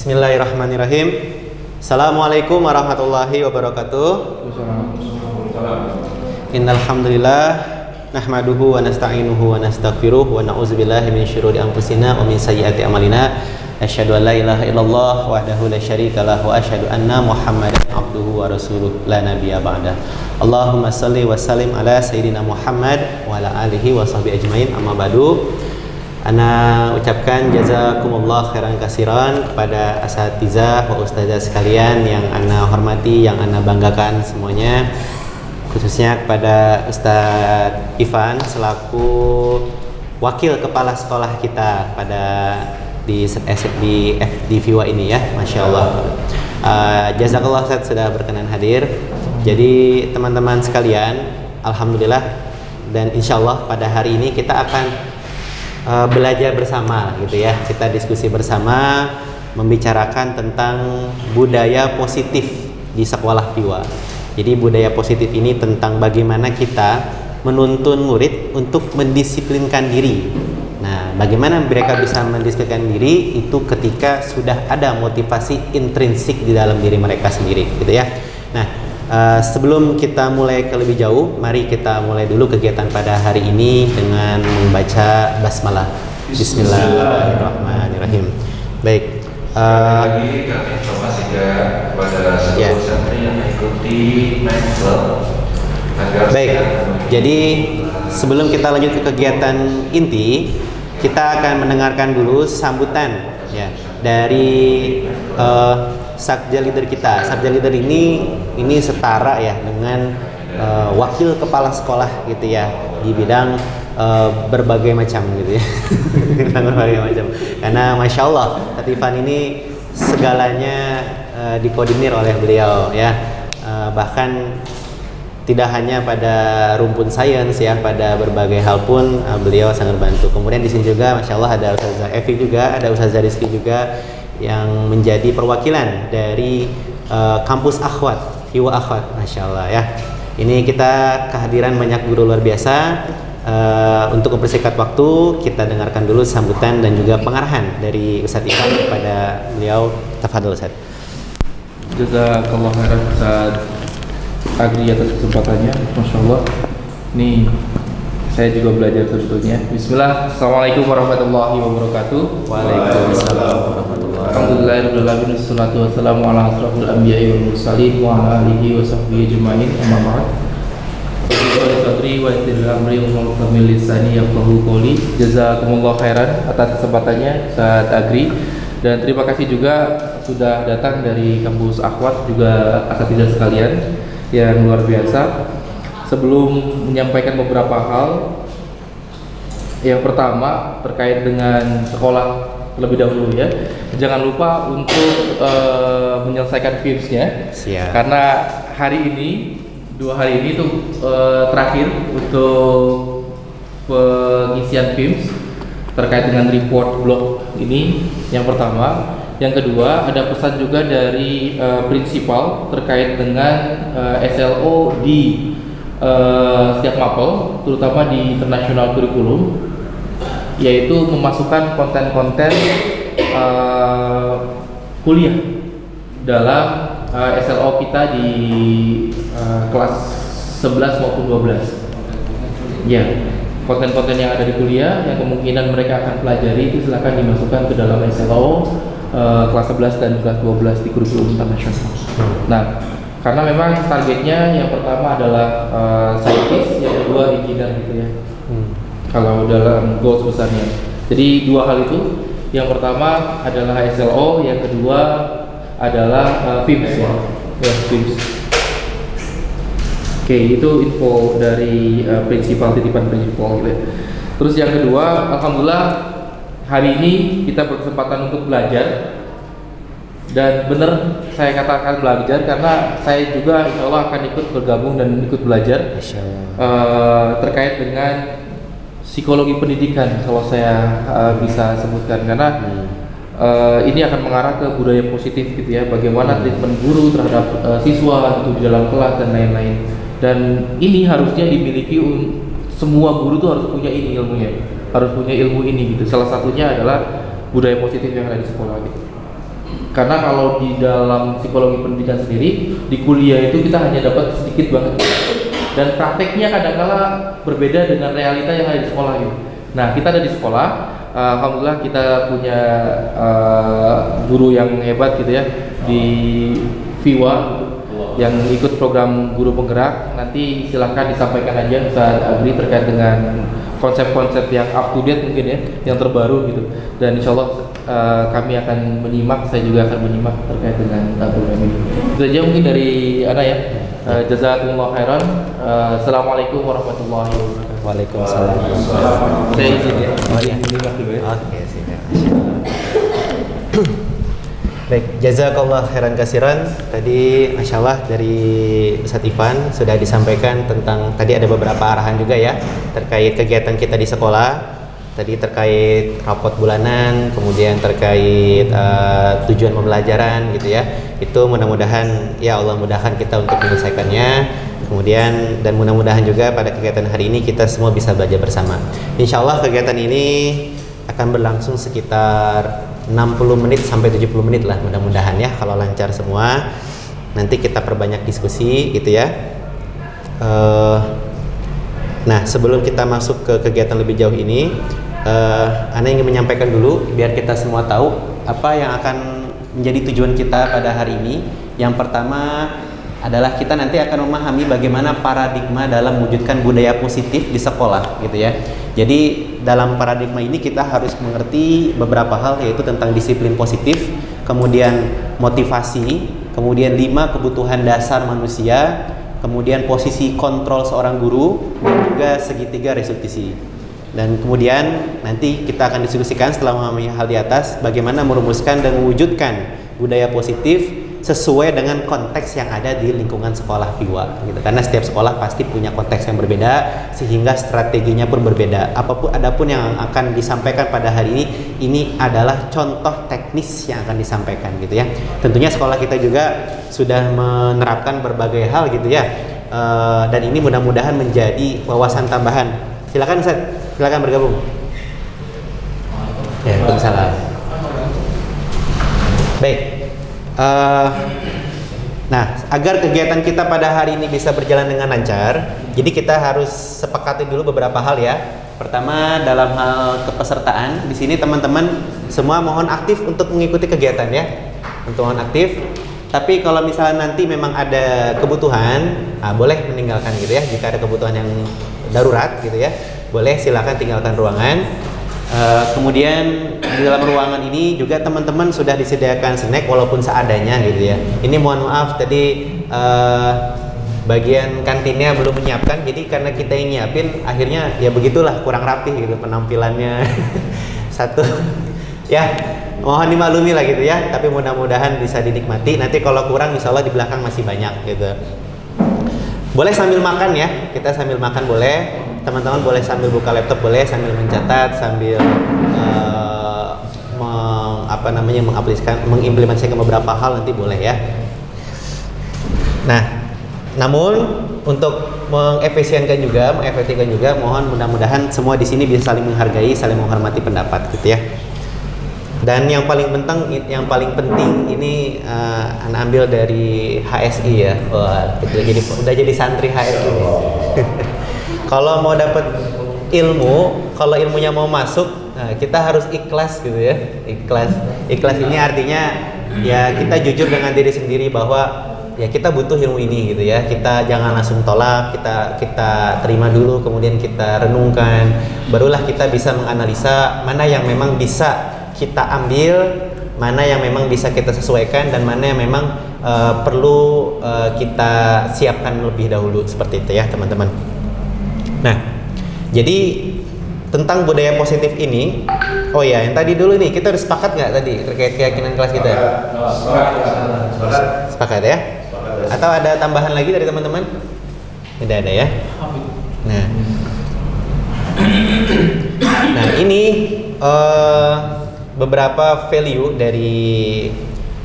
Bismillahirrahmanirrahim. Assalamualaikum warahmatullahi wabarakatuh. Innal hamdalillah nahmaduhu wa nasta'inuhu wa nastaghfiruh wa na'udzubillahi min syururi anfusina wa min sayyiati a'malina. Asyhadu an la ilaha illallah wahdahu la syarikalah wa asyhadu anna Muhammadan abduhu wa rasuluh la nabiyya ba'da. Allahumma shalli wa sallim ala sayyidina Muhammad wa ala alihi wa sahbihi ajmain. Amma ba'du. Ana ucapkan jazakumullah khairan kasiran kepada asatizah wa ustazah sekalian yang ana hormati, yang ana banggakan semuanya, khususnya kepada Ustadz Ivan selaku wakil kepala sekolah kita pada di FIWA ini ya, Masya Allah. Jazakallah Ustadz sudah berkenan hadir. Jadi teman-teman sekalian, alhamdulillah dan insya Allah pada hari ini kita akan belajar bersama gitu ya. Kita diskusi bersama membicarakan tentang budaya positif di sekolah FIWA. Jadi budaya positif ini tentang bagaimana kita menuntun murid untuk mendisiplinkan diri. Nah, bagaimana mereka bisa mendisiplinkan diri itu ketika sudah ada motivasi intrinsik di dalam diri mereka sendiri gitu ya. Nah, sebelum kita mulai ke lebih jauh, mari kita mulai dulu kegiatan pada hari ini dengan membaca basmalah. Bismillahirrahmanirrahim. Baik. Lagi kami informasikan kepada seluruh santri yang mengikuti Main Club agar baik. Jadi sebelum kita lanjut ke kegiatan inti, kita akan mendengarkan dulu sambutan ya dari Sabja leader kita. Sabja leader ini setara ya dengan wakil kepala sekolah gitu ya di bidang berbagai macam gitu ya. Berbagai macam. Karena Masya Allah, Latifan ini segalanya dikoordinir oleh beliau ya. Bahkan tidak hanya pada rumpun sains ya, pada berbagai hal pun beliau sangat bantu. Kemudian di sini juga Masya Allah ada Ustazah Evi juga, ada Ustazah Rizky juga yang menjadi perwakilan dari kampus Akhwat, FIWA Akhwat, Masya Allah ya. Ini kita kehadiran banyak guru luar biasa. Untuk mempersingkat waktu, kita dengarkan dulu sambutan dan juga pengarahan dari Ustadz Ivan kepada beliau. Tafadhol Ustadz. Jazakallah khairan Ustadz Agri atas kesempatannya, Masya Allah. Nih, saya juga belajar sebetulnya. Bismillah, Assalamualaikum warahmatullahi wabarakatuh. Waalaikumsalam warahmatullahi wabarakatuh. Alhamdulillahirabbil wassalatu wassalamu ala asrofil anbiya'i wal mursalin wa ala alihi wa sahbihi ajma'in. Amma ba'd. Wa istiril amri wa kamil lisani yafqahu qawli. Jazakumullah khairan atas kesempatannya Ustadz Agri, dan terima kasih juga sudah datang dari kampus Akhwat juga asatidz sekalian yang luar biasa. Sebelum menyampaikan beberapa hal, yang pertama terkait dengan sekolah terlebih dahulu ya, jangan lupa untuk menyelesaikan filmsnya. Siap. Karena hari ini, 2 hari ini tuh terakhir untuk pengisian films terkait dengan report blog ini. Yang pertama, yang kedua ada pesan juga dari prinsipal terkait dengan SLO di setiap mapel, terutama di international curriculum, yaitu memasukkan konten-konten kuliah dalam SLO kita di kelas 11 maupun 12. Ya, konten-konten yang ada di kuliah yang kemungkinan mereka akan pelajari itu silakan dimasukkan ke dalam SLO kelas 11 dan kelas 12 di kurikulum internasional. Nah, karena memang targetnya yang pertama adalah scientist, yang kedua engineer gitu ya. Kalau dalam goals besarnya. Jadi 2 hal itu. Yang pertama adalah SLO, yang kedua adalah FIMS ya. FIMS. Oke, itu info dari prinsipal, titipan prinsipal gitu ya. Terus yang kedua, alhamdulillah hari ini kita berkesempatan untuk belajar. Dan benar saya katakan belajar karena saya juga insya Allah akan ikut bergabung dan ikut belajar terkait dengan psikologi pendidikan, kalau saya bisa sebutkan, karena ini akan mengarah ke budaya positif gitu ya, bagaimana treatment guru terhadap siswa gitu di dalam kelas dan lain-lain. Dan ini harusnya dimiliki semua guru tuh harus punya ini ilmunya, harus punya ilmu ini gitu. Salah satunya adalah budaya positif yang ada di sekolah gitu. Karena kalau di dalam psikologi pendidikan sendiri, di kuliah itu kita hanya dapat sedikit banget, dan prakteknya kadang-kala berbeda dengan realita yang ada di sekolah gitu. Nah, kita ada di sekolah, alhamdulillah kita punya guru yang hebat gitu ya di Viwa yang ikut program guru penggerak. Nanti silahkan disampaikan aja Ustaz Agri terkait dengan konsep-konsep yang up to date mungkin ya, yang terbaru gitu. Dan insya Allah kami akan menyimak, saya juga akan menyimak terkait dengan program ini. Itu aja mungkin dari Ana ya. Jazakumullah khairan. Assalamualaikum warahmatullahi wabarakatuh. Waalaikumsalam. Saya izin ya. Menyimak dulu ya. Oke, siap. Baik, jazakallah khairan kasiran. Tadi Masya Allah dari Ustadz Ivan sudah disampaikan tentang, tadi ada beberapa arahan juga ya terkait kegiatan kita di sekolah. Tadi terkait rapot bulanan, kemudian terkait tujuan pembelajaran gitu ya. Itu mudah-mudahan ya Allah mudahkan kita untuk menyelesaikannya. Kemudian dan mudah-mudahan juga pada kegiatan hari ini kita semua bisa belajar bersama. Insya Allah kegiatan ini akan berlangsung sekitar 60 menit sampai 70 menit lah mudah-mudahan ya, kalau lancar semua. Nanti kita perbanyak diskusi gitu ya. Nah, sebelum kita masuk ke kegiatan lebih jauh ini, Ana ingin menyampaikan dulu biar kita semua tahu apa yang akan menjadi tujuan kita pada hari ini. Yang pertama adalah kita nanti akan memahami bagaimana paradigma dalam mewujudkan budaya positif di sekolah gitu ya. Jadi dalam paradigma ini kita harus mengerti beberapa hal, yaitu tentang disiplin positif, kemudian motivasi, kemudian 5 kebutuhan dasar manusia, kemudian posisi kontrol seorang guru, dan juga segitiga restitusi. Dan kemudian nanti kita akan diskusikan setelah memahami hal di atas bagaimana merumuskan dan mewujudkan budaya positif sesuai dengan konteks yang ada di lingkungan sekolah Viwa gitu. Karena setiap sekolah pasti punya konteks yang berbeda sehingga strateginya pun berbeda. Adapun yang akan disampaikan pada hari ini adalah contoh teknis yang akan disampaikan gitu ya. Tentunya sekolah kita juga sudah menerapkan berbagai hal gitu ya. Dan ini mudah-mudahan menjadi wawasan tambahan. Silakan Ustaz, silakan bergabung. Ya, waalaikumsalam. Baik. Nah, agar kegiatan kita pada hari ini bisa berjalan dengan lancar, jadi kita harus sepakati dulu beberapa hal ya. Pertama, dalam hal kepesertaan, di sini teman-teman semua mohon aktif untuk mengikuti kegiatan ya. Untuk mohon aktif. Tapi kalau misalnya nanti memang ada kebutuhan, boleh meninggalkan gitu ya. Jika ada kebutuhan yang darurat gitu ya, boleh silakan tinggalkan ruangan. Kemudian di dalam ruangan ini juga teman-teman sudah disediakan snack walaupun seadanya gitu ya. Ini mohon maaf tadi bagian kantinnya belum menyiapkan, jadi karena kita yang nyiapin akhirnya ya begitulah, kurang rapih gitu penampilannya. Satu ya, mohon dimaklumi lah gitu ya, tapi mudah-mudahan bisa dinikmati. Nanti kalau kurang insya Allah di belakang masih banyak gitu. Boleh sambil makan ya, kita sambil makan boleh. Teman-teman boleh sambil buka laptop, boleh sambil mencatat, sambil mengimplementasikan beberapa hal nanti boleh ya. Nah, namun untuk mengefektifkan juga, mohon mudah-mudahan semua di sini bisa saling menghargai, saling menghormati pendapat gitu ya. Dan yang paling penting ini Anda ambil dari HSI ya. Wah, udah jadi santri HSI. Kalau mau dapat ilmu, kalau ilmunya mau masuk, kita harus ikhlas gitu ya. Ikhlas ini artinya ya kita jujur dengan diri sendiri bahwa ya kita butuh ilmu ini gitu ya. Kita jangan langsung tolak, kita terima dulu, kemudian kita renungkan, barulah kita bisa menganalisa mana yang memang bisa kita ambil, mana yang memang bisa kita sesuaikan, dan mana yang memang perlu kita siapkan lebih dahulu, seperti itu ya teman-teman. Nah, jadi tentang budaya positif ini, oh ya, yang tadi dulu nih, kita harus sepakat nggak tadi terkait keyakinan kelas kita? Sepakat ya? Atau ada tambahan lagi dari teman-teman? Tidak ada ya? Nah ini beberapa value dari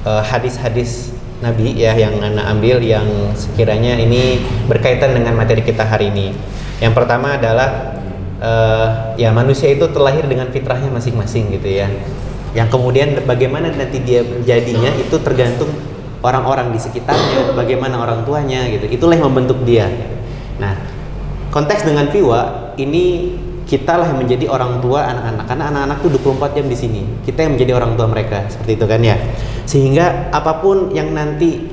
hadis-hadis Nabi ya yang Anda ambil, yang sekiranya ini berkaitan dengan materi kita hari ini. Yang pertama adalah ya manusia itu terlahir dengan fitrahnya masing-masing gitu ya. Yang kemudian bagaimana nanti dia menjadinya itu tergantung orang-orang di sekitarnya, bagaimana orang tuanya gitu. Itulah yang membentuk dia. Nah, konteks dengan Viwa ini kita lah yang menjadi orang tua anak-anak, karena anak-anak tuh 24 jam di sini. Kita yang menjadi orang tua mereka, seperti itu kan ya. Sehingga apapun yang nanti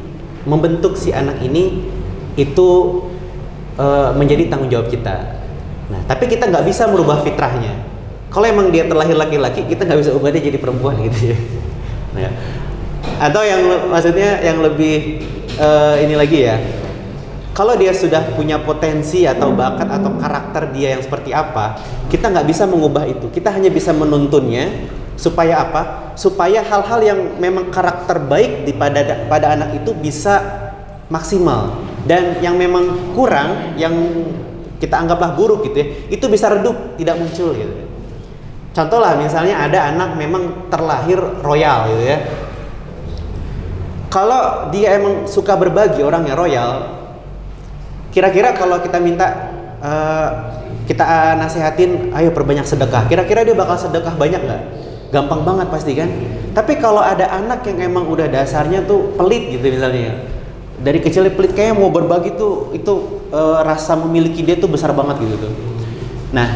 membentuk si anak ini itu menjadi tanggung jawab kita. Nah, tapi kita nggak bisa merubah fitrahnya. Kalau emang dia terlahir laki-laki, kita nggak bisa ubah dia jadi perempuan gitu ya. Nah, atau yang maksudnya yang lebih ini lagi ya, kalau dia sudah punya potensi atau bakat atau karakter dia yang seperti apa, kita nggak bisa mengubah itu. Kita hanya bisa menuntunnya supaya apa? Supaya hal-hal yang memang karakter baik pada anak itu bisa maksimal, dan yang memang kurang, yang kita anggaplah buruk gitu ya, itu bisa redup, tidak muncul gitu. Contoh lah, misalnya ada anak memang terlahir royal gitu ya. Kalau dia emang suka berbagi, orangnya royal, kira-kira kalau kita minta kita nasihatin, ayo perbanyak sedekah, kira-kira dia bakal sedekah banyak nggak? Gampang banget pasti kan. Tapi kalau ada anak yang emang udah dasarnya tuh pelit gitu misalnya, dari kecil pelit, kayaknya mau berbagi tuh itu rasa memiliki dia tuh besar banget gitu tuh. Nah,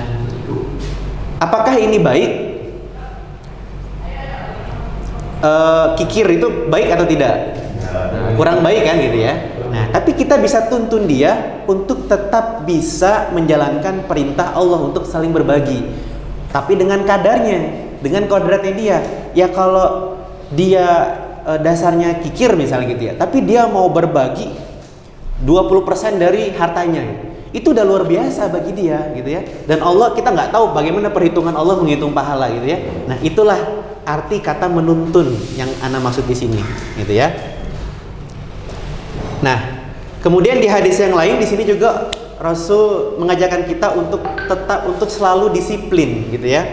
apakah ini baik? Kikir itu baik atau tidak? Kurang baik kan gitu ya. Nah, tapi kita bisa tuntun dia untuk tetap bisa menjalankan perintah Allah untuk saling berbagi, tapi dengan kadarnya, dengan kodratnya dia. Ya kalau dia dasarnya kikir misalnya gitu ya, tapi dia mau berbagi 20% dari hartanya, itu udah luar biasa bagi dia gitu ya. Dan Allah, kita nggak tahu bagaimana perhitungan Allah menghitung pahala gitu ya. Nah, itulah arti kata menuntun yang ana maksud di sini gitu ya. Nah, kemudian di hadis yang lain di sini juga Rasul mengajarkan kita untuk selalu disiplin gitu ya.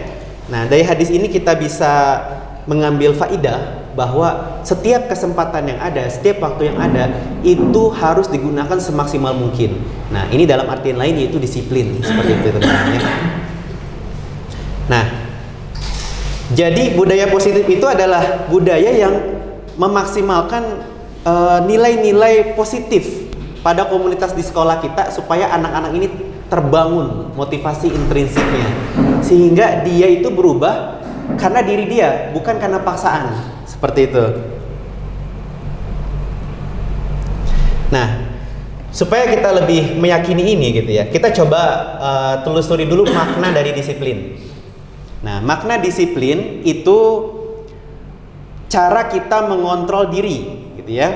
Nah, dari hadis ini kita bisa mengambil faidah bahwa setiap kesempatan yang ada, setiap waktu yang ada itu harus digunakan semaksimal mungkin. Nah, ini dalam artian lain yaitu disiplin, seperti itu teman-teman. Nah, jadi budaya positif itu adalah budaya yang memaksimalkan nilai-nilai positif pada komunitas di sekolah kita supaya anak-anak ini terbangun motivasi intrinsiknya, sehingga dia itu berubah karena diri dia, bukan karena paksaan. Seperti itu. Nah, supaya kita lebih meyakini ini gitu ya, kita coba telusuri dulu makna dari disiplin. Nah, makna disiplin itu cara kita mengontrol diri gitu ya,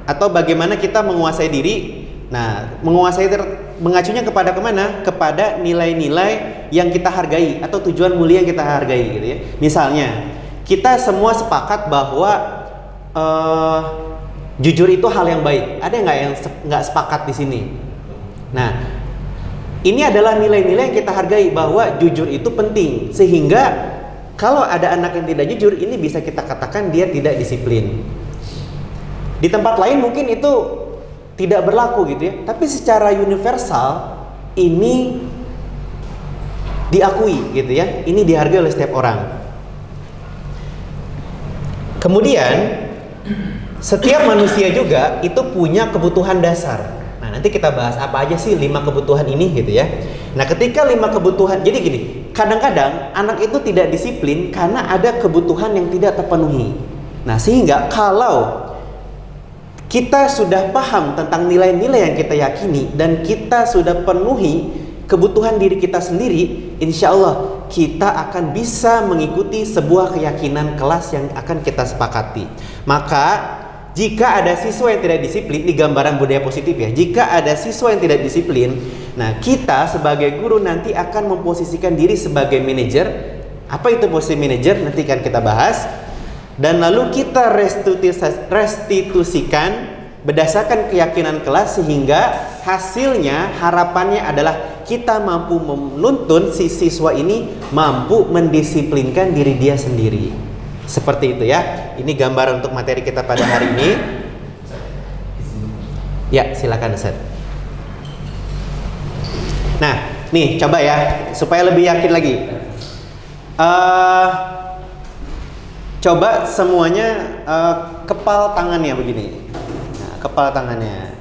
atau bagaimana kita menguasai diri. Nah, menguasai mengacunya kepada kemana? Kepada nilai-nilai yang kita hargai atau tujuan mulia yang kita hargai gitu ya. Misalnya, kita semua sepakat bahwa jujur itu hal yang baik. Ada nggak yang nggak sepakat di sini? Nah, ini adalah nilai-nilai yang kita hargai bahwa jujur itu penting. Sehingga kalau ada anak yang tidak jujur, ini bisa kita katakan dia tidak disiplin. Di tempat lain mungkin itu tidak berlaku gitu ya. Tapi secara universal ini diakui gitu ya. Ini dihargai oleh setiap orang. Kemudian setiap manusia juga itu punya kebutuhan dasar. Nah, nanti kita bahas apa aja sih 5 kebutuhan ini gitu ya. Nah, ketika 5 kebutuhan, jadi gini, kadang-kadang anak itu tidak disiplin karena ada kebutuhan yang tidak terpenuhi. Nah, sehingga kalau kita sudah paham tentang nilai-nilai yang kita yakini dan kita sudah penuhi kebutuhan diri kita sendiri, insya Allah kita akan bisa mengikuti sebuah keyakinan kelas yang akan kita sepakati. Maka jika ada siswa yang tidak disiplin, ini gambaran budaya positif ya. Jika ada siswa yang tidak disiplin, nah kita sebagai guru nanti akan memposisikan diri sebagai manajer. Apa itu posisi manajer? Nanti akan kita bahas. Dan lalu kita restitusikan berdasarkan keyakinan kelas, sehingga hasilnya harapannya adalah kita mampu menuntun si siswa ini mampu mendisiplinkan diri dia sendiri. Seperti itu ya. Ini gambaran untuk materi kita pada hari ini. Ya, silakan Ustaz. Nah, nih coba ya supaya lebih yakin lagi. Coba semuanya kepal tangannya begini. Nah, kepal tangannya.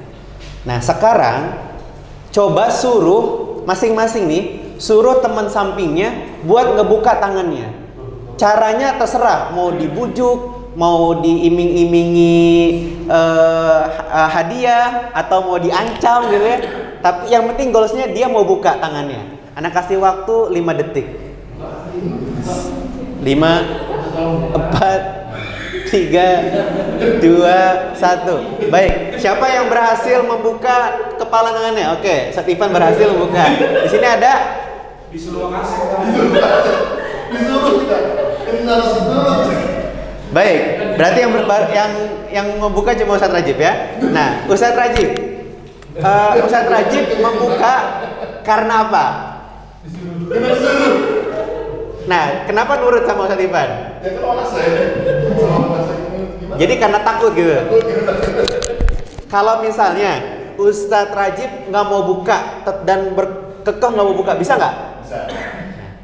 Nah, sekarang coba suruh masing-masing nih, suruh teman sampingnya buat ngebuka tangannya. Caranya terserah, mau dibujuk, mau diiming-imingi hadiah, atau mau diancam gitu ya. Tapi yang penting goalsnya dia mau buka tangannya. Anak kasih waktu 5 detik. 5, 4, 3, 2, 1. Baik, siapa yang berhasil membuka kepala tangannya? Oke, Satifan berhasil membuka. Di sini ada Disuruh kasih. Baik, berarti yang membuka cuma Ustadz Rajib ya. Nah, Ustadz Rajib membuka karena apa? Nah, kenapa nurut sama Ustadz Ivan? Jadi karena takut gitu. Kalau misalnya Ustadz Rajib nggak mau buka dan berkekeh nggak mau buka, bisa nggak? Bisa.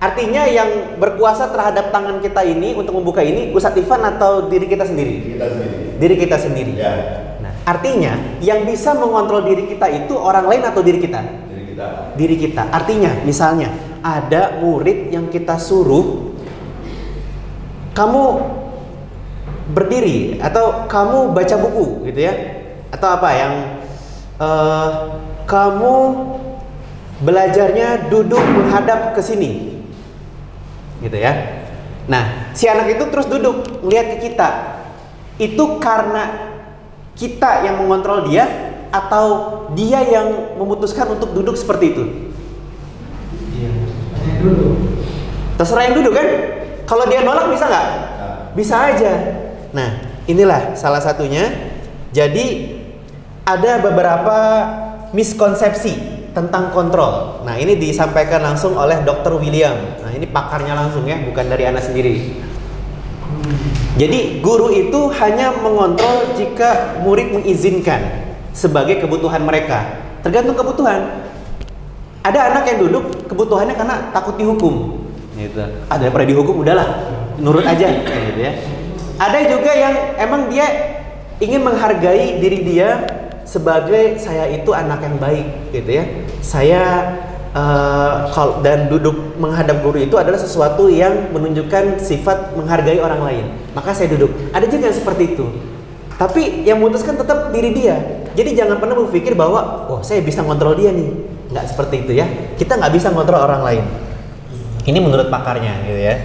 Artinya yang berkuasa terhadap tangan kita ini untuk membuka ini Ustadz Ivan atau diri kita sendiri? Diri kita sendiri. Ya. Nah, artinya yang bisa mengontrol diri kita itu orang lain atau diri kita? Diri kita. Artinya, misalnya ada murid yang kita suruh, kamu berdiri atau kamu baca buku, gitu ya? Atau apa yang kamu belajarnya duduk menghadap ke sini, gitu ya? Nah, si anak itu terus duduk melihat ke kita. Itu karena kita yang mengontrol dia atau dia yang memutuskan untuk duduk seperti itu? Terserah yang duduk kan? Kalau dia nolak bisa nggak? Bisa aja. Nah, inilah salah satunya. Jadi ada beberapa miskonsepsi tentang kontrol. Nah, ini disampaikan langsung oleh Dr. William. Nah, ini pakarnya langsung ya, bukan dari Ana sendiri. Jadi guru itu hanya mengontrol jika murid mengizinkan sebagai kebutuhan mereka. Tergantung kebutuhan. Ada anak yang duduk kebutuhannya karena takut dihukum. Gitu. Daripada dihukum udahlah, nurut aja gitu ya. Ada juga yang emang dia ingin menghargai diri dia sebagai saya itu anak yang baik gitu ya. Saya dan duduk menghadap guru itu adalah sesuatu yang menunjukkan sifat menghargai orang lain. Maka saya duduk. Ada juga yang seperti itu. Tapi yang memutuskan tetap diri dia. Jadi jangan pernah berpikir bahwa saya bisa ngontrol dia nih. Nggak seperti itu ya. Kita nggak bisa ngontrol orang lain. Ini menurut pakarnya gitu ya.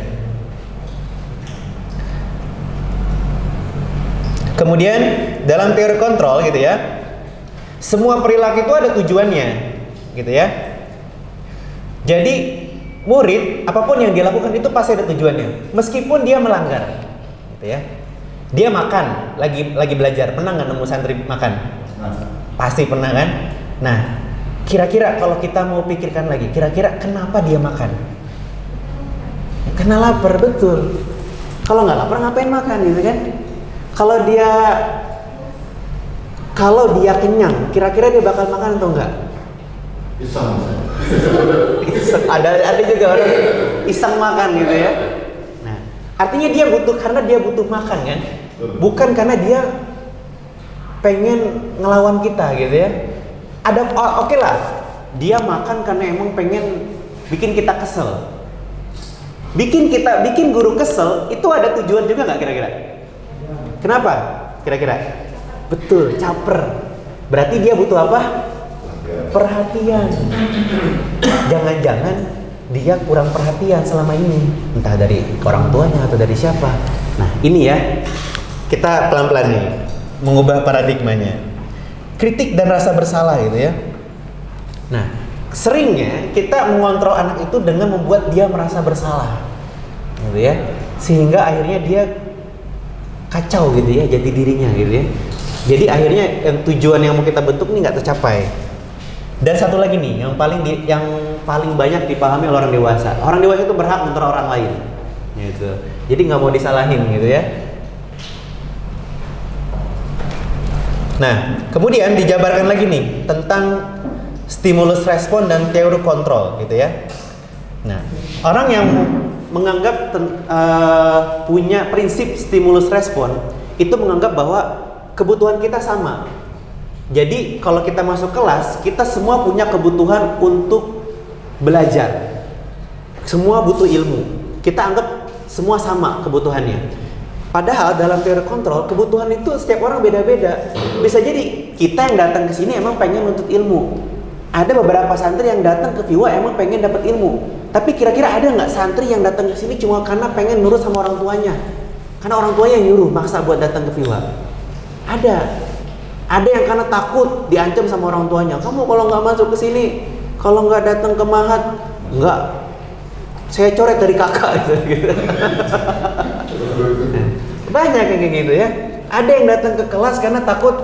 Kemudian dalam teori kontrol gitu ya, semua perilaku itu ada tujuannya gitu ya. Jadi murid apapun yang dia lakukan itu pasti ada tujuannya, meskipun dia melanggar gitu ya. Dia makan, lagi belajar, pernah nggak nemu santri makan? Pasti pernah kan? Nah, kira-kira kalau kita mau pikirkan lagi, kira-kira kenapa dia makan? Karena lapar, betul. Kalau nggak lapar ngapain makan gitu kan? Kalau dia kenyang, kira-kira dia bakal makan atau enggak? Iseng. Ada juga orang iseng makan gitu ya. Nah, artinya dia butuh karena dia butuh makan kan? Bukan karena dia pengen ngelawan kita gitu ya. Oke lah, dia makan karena emang pengen bikin kita kesel. Bikin guru kesel itu ada tujuan juga nggak kira-kira? Kenapa? Kira-kira? Betul, caper. Berarti dia butuh apa? Perhatian. Jangan-jangan dia kurang perhatian selama ini, entah dari orang tuanya atau dari siapa. Nah, ini ya, kita pelan-pelan nih mengubah paradigmanya. Kritik dan rasa bersalah gitu ya. Nah, seringnya kita mengontrol anak itu dengan membuat dia merasa bersalah, gitu ya, sehingga akhirnya dia kacau gitu ya, jati dirinya gitu ya. Jadi akhirnya tujuan yang mau kita bentuk ini nggak tercapai. Dan satu lagi nih, yang paling banyak dipahami oleh orang dewasa. Orang dewasa itu berhak mengontrol orang lain, gitu. Jadi nggak mau disalahin gitu ya. Nah, kemudian dijabarkan lagi nih tentang stimulus respon dan teori kontrol gitu ya. Nah, orang yang menganggap punya prinsip stimulus respon itu menganggap bahwa kebutuhan kita sama. Jadi kalau kita masuk kelas, kita semua punya kebutuhan untuk belajar. Semua butuh ilmu. Kita anggap semua sama kebutuhannya. Padahal dalam teori kontrol, kebutuhan itu setiap orang beda-beda. Bisa jadi kita yang datang ke sini emang pengen nuntut ilmu. Ada beberapa santri yang datang ke Viwa emang pengen dapat ilmu. Tapi kira-kira ada nggak santri yang datang ke sini cuma karena pengen nurut sama orang tuanya? Karena orang tuanya yang nyuruh, maksa buat datang ke Viwa. Ada yang karena takut diancam sama orang tuanya. Kamu kalau nggak masuk ke sini, kalau nggak datang ke Mahat, nggak, saya coret dari kakak gitu. Banyak yang kayak gitu ya. Ada yang datang ke kelas karena takut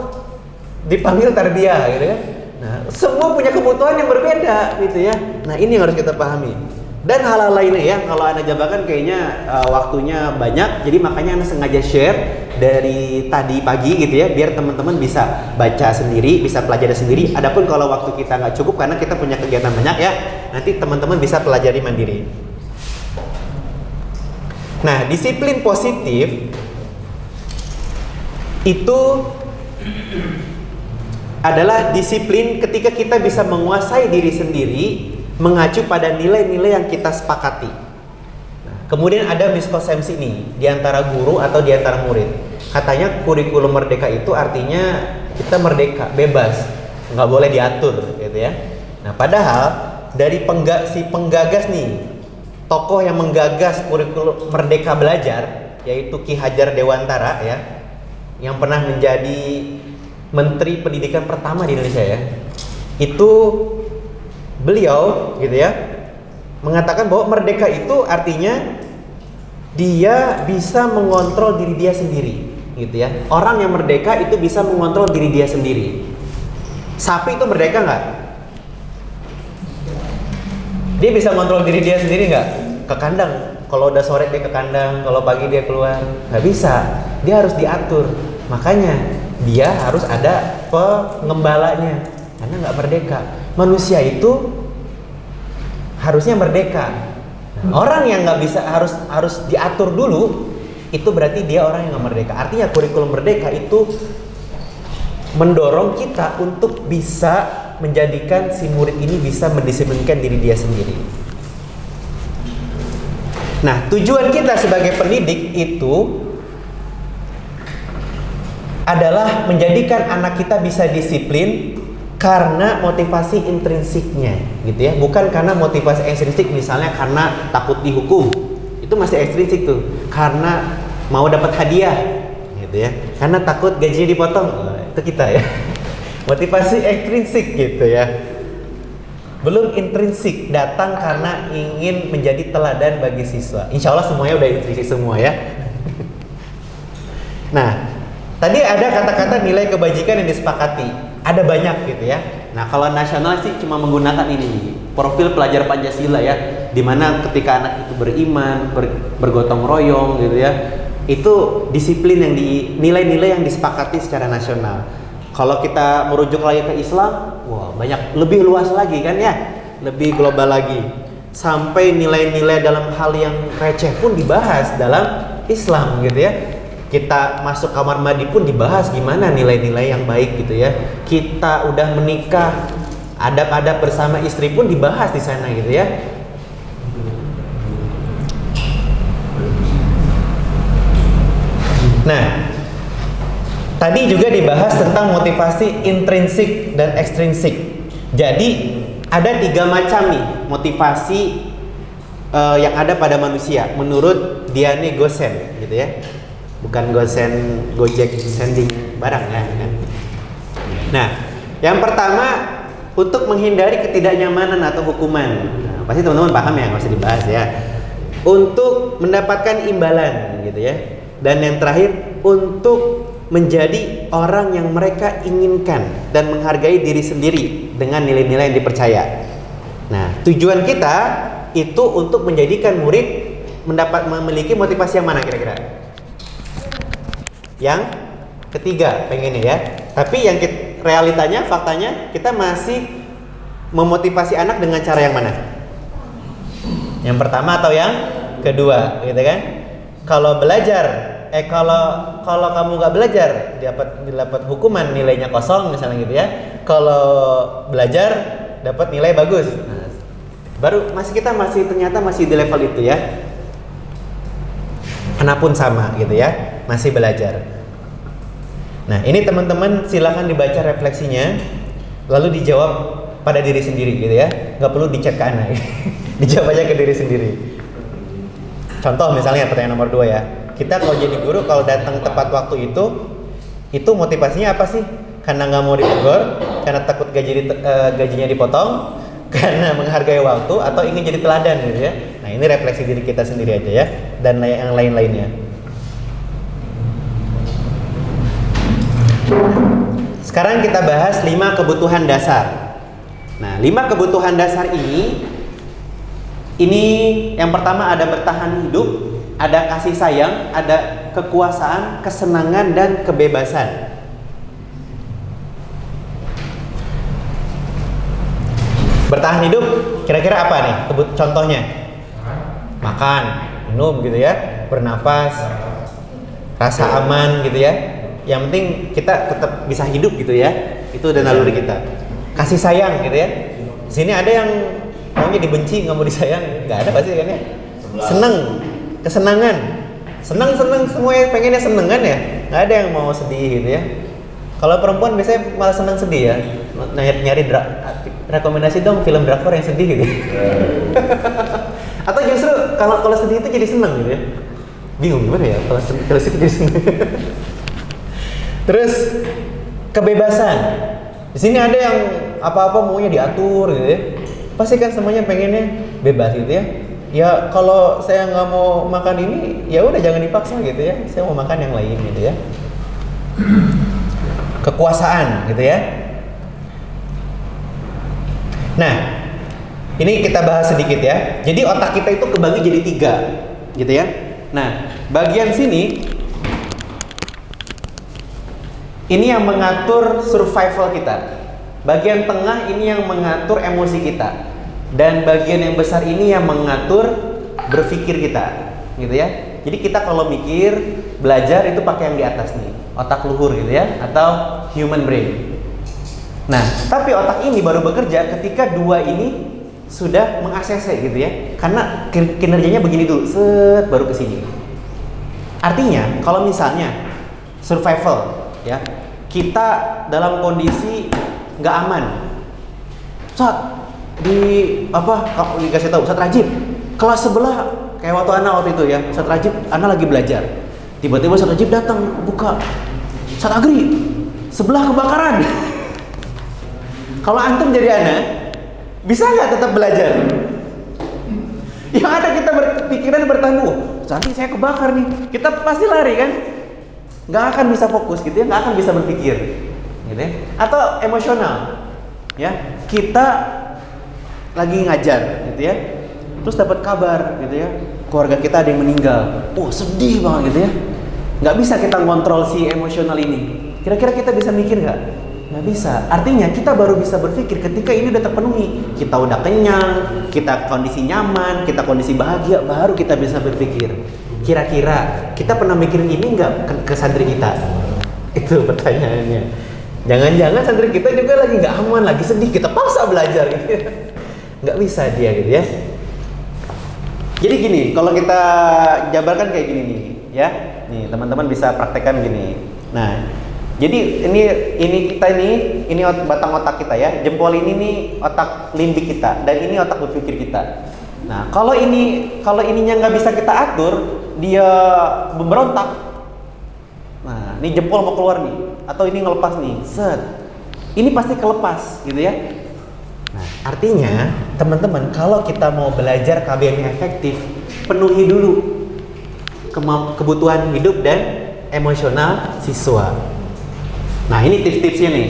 dipanggil tarbiyah gitu ya. Nah, semua punya kebutuhan yang berbeda gitu ya. Nah, ini yang harus kita pahami. Dan hal-hal lainnya ya, kalau Anda jabarkan kayaknya waktunya banyak, jadi makanya Anda sengaja share dari tadi pagi gitu ya, biar teman-teman bisa baca sendiri, bisa pelajari sendiri. Adapun kalau waktu kita nggak cukup karena kita punya kegiatan banyak ya, nanti teman-teman bisa pelajari mandiri. Nah, disiplin positif itu adalah disiplin ketika kita bisa menguasai diri sendiri mengacu pada nilai-nilai yang kita sepakati. Nah, kemudian ada miskonsepsi nih di antara guru atau di antara murid. Katanya kurikulum merdeka itu artinya kita merdeka, bebas, nggak boleh diatur, gitu ya. Nah, padahal dari penggagas nih, tokoh yang menggagas kurikulum merdeka belajar, yaitu Ki Hajar Dewantara ya, yang pernah menjadi Menteri Pendidikan pertama di Indonesia ya, itu beliau gitu ya mengatakan bahwa merdeka itu artinya dia bisa mengontrol diri dia sendiri gitu ya. Orang yang merdeka itu bisa mengontrol diri dia sendiri. Sapi itu merdeka nggak? Dia bisa mengontrol diri dia sendiri nggak? Ke kandang. Kalau udah sore dia ke kandang, kalau pagi dia keluar, nggak bisa. Dia harus diatur. Makanya dia harus ada pengembalanya, karena nggak merdeka. Manusia itu harusnya merdeka. Nah, orang yang nggak bisa harus diatur dulu, itu berarti dia orang yang nggak merdeka. Artinya kurikulum merdeka itu mendorong kita untuk bisa menjadikan si murid ini bisa mendisiplinkan diri dia sendiri. Nah, tujuan kita sebagai pendidik itu adalah menjadikan anak kita bisa disiplin karena motivasi intrinsiknya gitu ya, bukan karena motivasi ekstrinsik, misalnya karena takut dihukum, itu masih ekstrinsik tuh, karena mau dapat hadiah gitu ya, karena takut gajinya dipotong, itu kita ya. Motivasi ekstrinsik gitu ya, belum intrinsik, datang karena ingin menjadi teladan bagi siswa. Insya Allah semuanya udah intrinsik semua ya. Nah, tadi ada kata-kata nilai kebajikan yang disepakati, ada banyak gitu ya. Nah, kalau nasional sih cuma menggunakan ini, profil pelajar Pancasila ya, dimana ketika anak itu beriman, bergotong royong gitu ya, itu disiplin yang nilai-nilai yang disepakati secara nasional. Kalau kita merujuk lagi ke Islam, wah banyak, lebih luas lagi kan ya, lebih global lagi. Sampai nilai-nilai dalam hal yang receh pun dibahas dalam Islam gitu ya. Kita masuk kamar mandi pun dibahas gimana nilai-nilai yang baik gitu ya. Kita udah menikah, adab-adab bersama istri pun dibahas di sana gitu ya. Nah, tadi juga dibahas tentang motivasi intrinsik dan ekstrinsik. Jadi ada 3 macam nih motivasi yang ada pada manusia menurut Diane Gosen gitu ya. Bukan gosen Gojek sending barang ya. Nah, yang pertama untuk menghindari ketidaknyamanan atau hukuman. Nah, pasti teman-teman paham ya, nggak usah dibahas ya. Untuk mendapatkan imbalan gitu ya. Dan yang terakhir untuk menjadi orang yang mereka inginkan dan menghargai diri sendiri dengan nilai-nilai yang dipercaya. Nah, tujuan kita itu untuk menjadikan murid memiliki motivasi yang mana kira-kira? Yang ketiga pengennya ya. Tapi yang realitanya, faktanya kita masih memotivasi anak dengan cara yang mana? Yang pertama atau yang kedua, gitu kan? Kalau belajar, kalau kamu nggak belajar, dapat hukuman nilainya kosong misalnya gitu ya. Kalau belajar dapat nilai bagus. Nah, baru kita ternyata masih di level itu ya. Anak pun sama gitu ya, masih belajar. Nah, ini teman-teman silakan dibaca refleksinya, lalu dijawab pada diri sendiri gitu ya. Nggak perlu dicek ke anak. Dijawab aja ke diri sendiri. Contoh misalnya pertanyaan nomor 2 ya. Kita kalau jadi guru, kalau datang tepat waktu itu motivasinya apa sih? Karena nggak mau ditegur, karena takut gajinya dipotong, karena menghargai waktu, atau ingin jadi teladan gitu ya. Nah, ini refleksi diri kita sendiri aja ya, dan yang lain-lainnya. Sekarang kita bahas 5 kebutuhan dasar. Nah, 5 kebutuhan dasar ini yang pertama ada bertahan hidup, ada kasih sayang, ada kekuasaan, kesenangan, dan kebebasan. Bertahan hidup, kira-kira apa nih? Contohnya? Makan, minum gitu ya, bernafas, rasa aman gitu ya. Yang penting kita tetap bisa hidup gitu ya. Itu udah naluri kita. Kasih sayang gitu ya. Di sini ada yang maunya dibenci, nggak mau disayang, nggak ada pasti kan ya. Seneng, kesenangan, seneng semuanya pengennya seneng kan ya. Nggak ada yang mau sedih gitu ya. Kalau perempuan biasanya malah seneng sedih ya. Nyari rekomendasi dong film drakor yang sedih gitu. Atau justru kalau sedih itu jadi seneng gitu ya. Bingung gimana ya kalau sedih jadi seneng. Terus kebebasan. Di sini ada yang apa-apa maunya diatur gitu ya. Pasti kan semuanya pengennya bebas gitu ya. Ya kalau saya nggak mau makan ini, ya udah jangan dipaksa gitu ya. Saya mau makan yang lain gitu ya. Kekuasaan gitu ya. Nah, ini kita bahas sedikit ya. Jadi otak kita itu kebagi jadi 3 gitu ya. Nah, bagian sini ini yang mengatur survival kita. Bagian tengah ini yang mengatur emosi kita. Dan bagian yang besar ini yang mengatur berpikir kita, gitu ya. Jadi kita kalau mikir, belajar itu pakai yang di atas nih, otak luhur gitu ya, atau human brain. Nah, tapi otak ini baru bekerja ketika 2 ini sudah meng-ACC gitu ya. Karena kinerjanya begini dulu, set baru ke sini. Artinya, kalau misalnya survival ya, kita dalam kondisi nggak aman. Dikasih tahu Ustaz Rajib, kelas sebelah kayak waktu itu ya, Ustaz Rajib, Ana lagi belajar. Tiba-tiba Ustaz Rajib datang, buka, Ustaz Agri, sebelah kebakaran. Kalau antum jadi Ana, bisa nggak tetap belajar? Yang ada kita berpikiran bertahan, nanti saya kebakar nih. Kita pasti lari kan? Nggak akan bisa fokus gitu ya, nggak akan bisa berpikir, gitu ya. Atau emosional, ya. Kita lagi ngajar, gitu ya. Terus dapat kabar, gitu ya, keluarga kita ada yang meninggal. Sedih banget gitu ya. Nggak bisa kita ngontrol si emosional ini. Kira-kira kita bisa mikir nggak? Nggak bisa. Artinya kita baru bisa berpikir ketika ini udah terpenuhi. Kita udah kenyang, kita kondisi nyaman, kita kondisi bahagia, baru kita bisa berpikir. Kira-kira kita pernah mikirin ini nggak ke santri kita? Itu pertanyaannya. Jangan-jangan santri kita juga lagi nggak aman, lagi sedih, kita paksa belajar gitu ya. Nggak bisa dia gitu ya. Jadi gini, kalau kita jabarkan kayak gini nih, ya. Nih teman-teman bisa praktekkan gini. Nah, jadi ini kita ini batang otak kita ya. Jempol ini nih otak limbik kita, dan ini otak berpikir kita. Nah, kalau ininya nggak bisa kita atur, dia memberontak. Nah, ini jempol mau keluar nih, atau ini ngelepas nih, set. Ini pasti kelepas, gitu ya. Nah, artinya teman-teman, kalau kita mau belajar KBM yang efektif, penuhi dulu kebutuhan hidup dan emosional siswa. Nah, ini tips-tipsnya nih.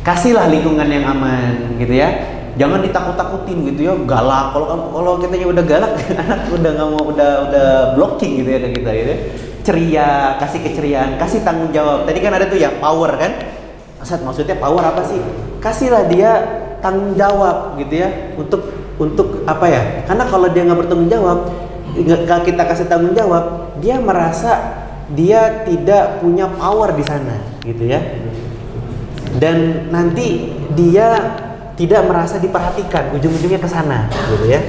Kasihlah lingkungan yang aman, gitu ya. Jangan ditakut-takutin gitu ya, galak. Kalau kitanya udah galak, anak udah nggak mau, udah blocking gitu ya ke kita gitu. Ceria, kasih keceriaan, kasih tanggung jawab. Tadi kan ada tuh ya power kan? Ustaz, maksudnya power apa sih? Kasihlah dia tanggung jawab gitu ya, untuk untuk apa ya? Karena kalau dia nggak bertanggung jawab, nggak kita kasih tanggung jawab, dia merasa dia tidak punya power di sana, gitu ya. Dan nanti dia tidak merasa diperhatikan, ujung-ujungnya ke sana, gitu ya.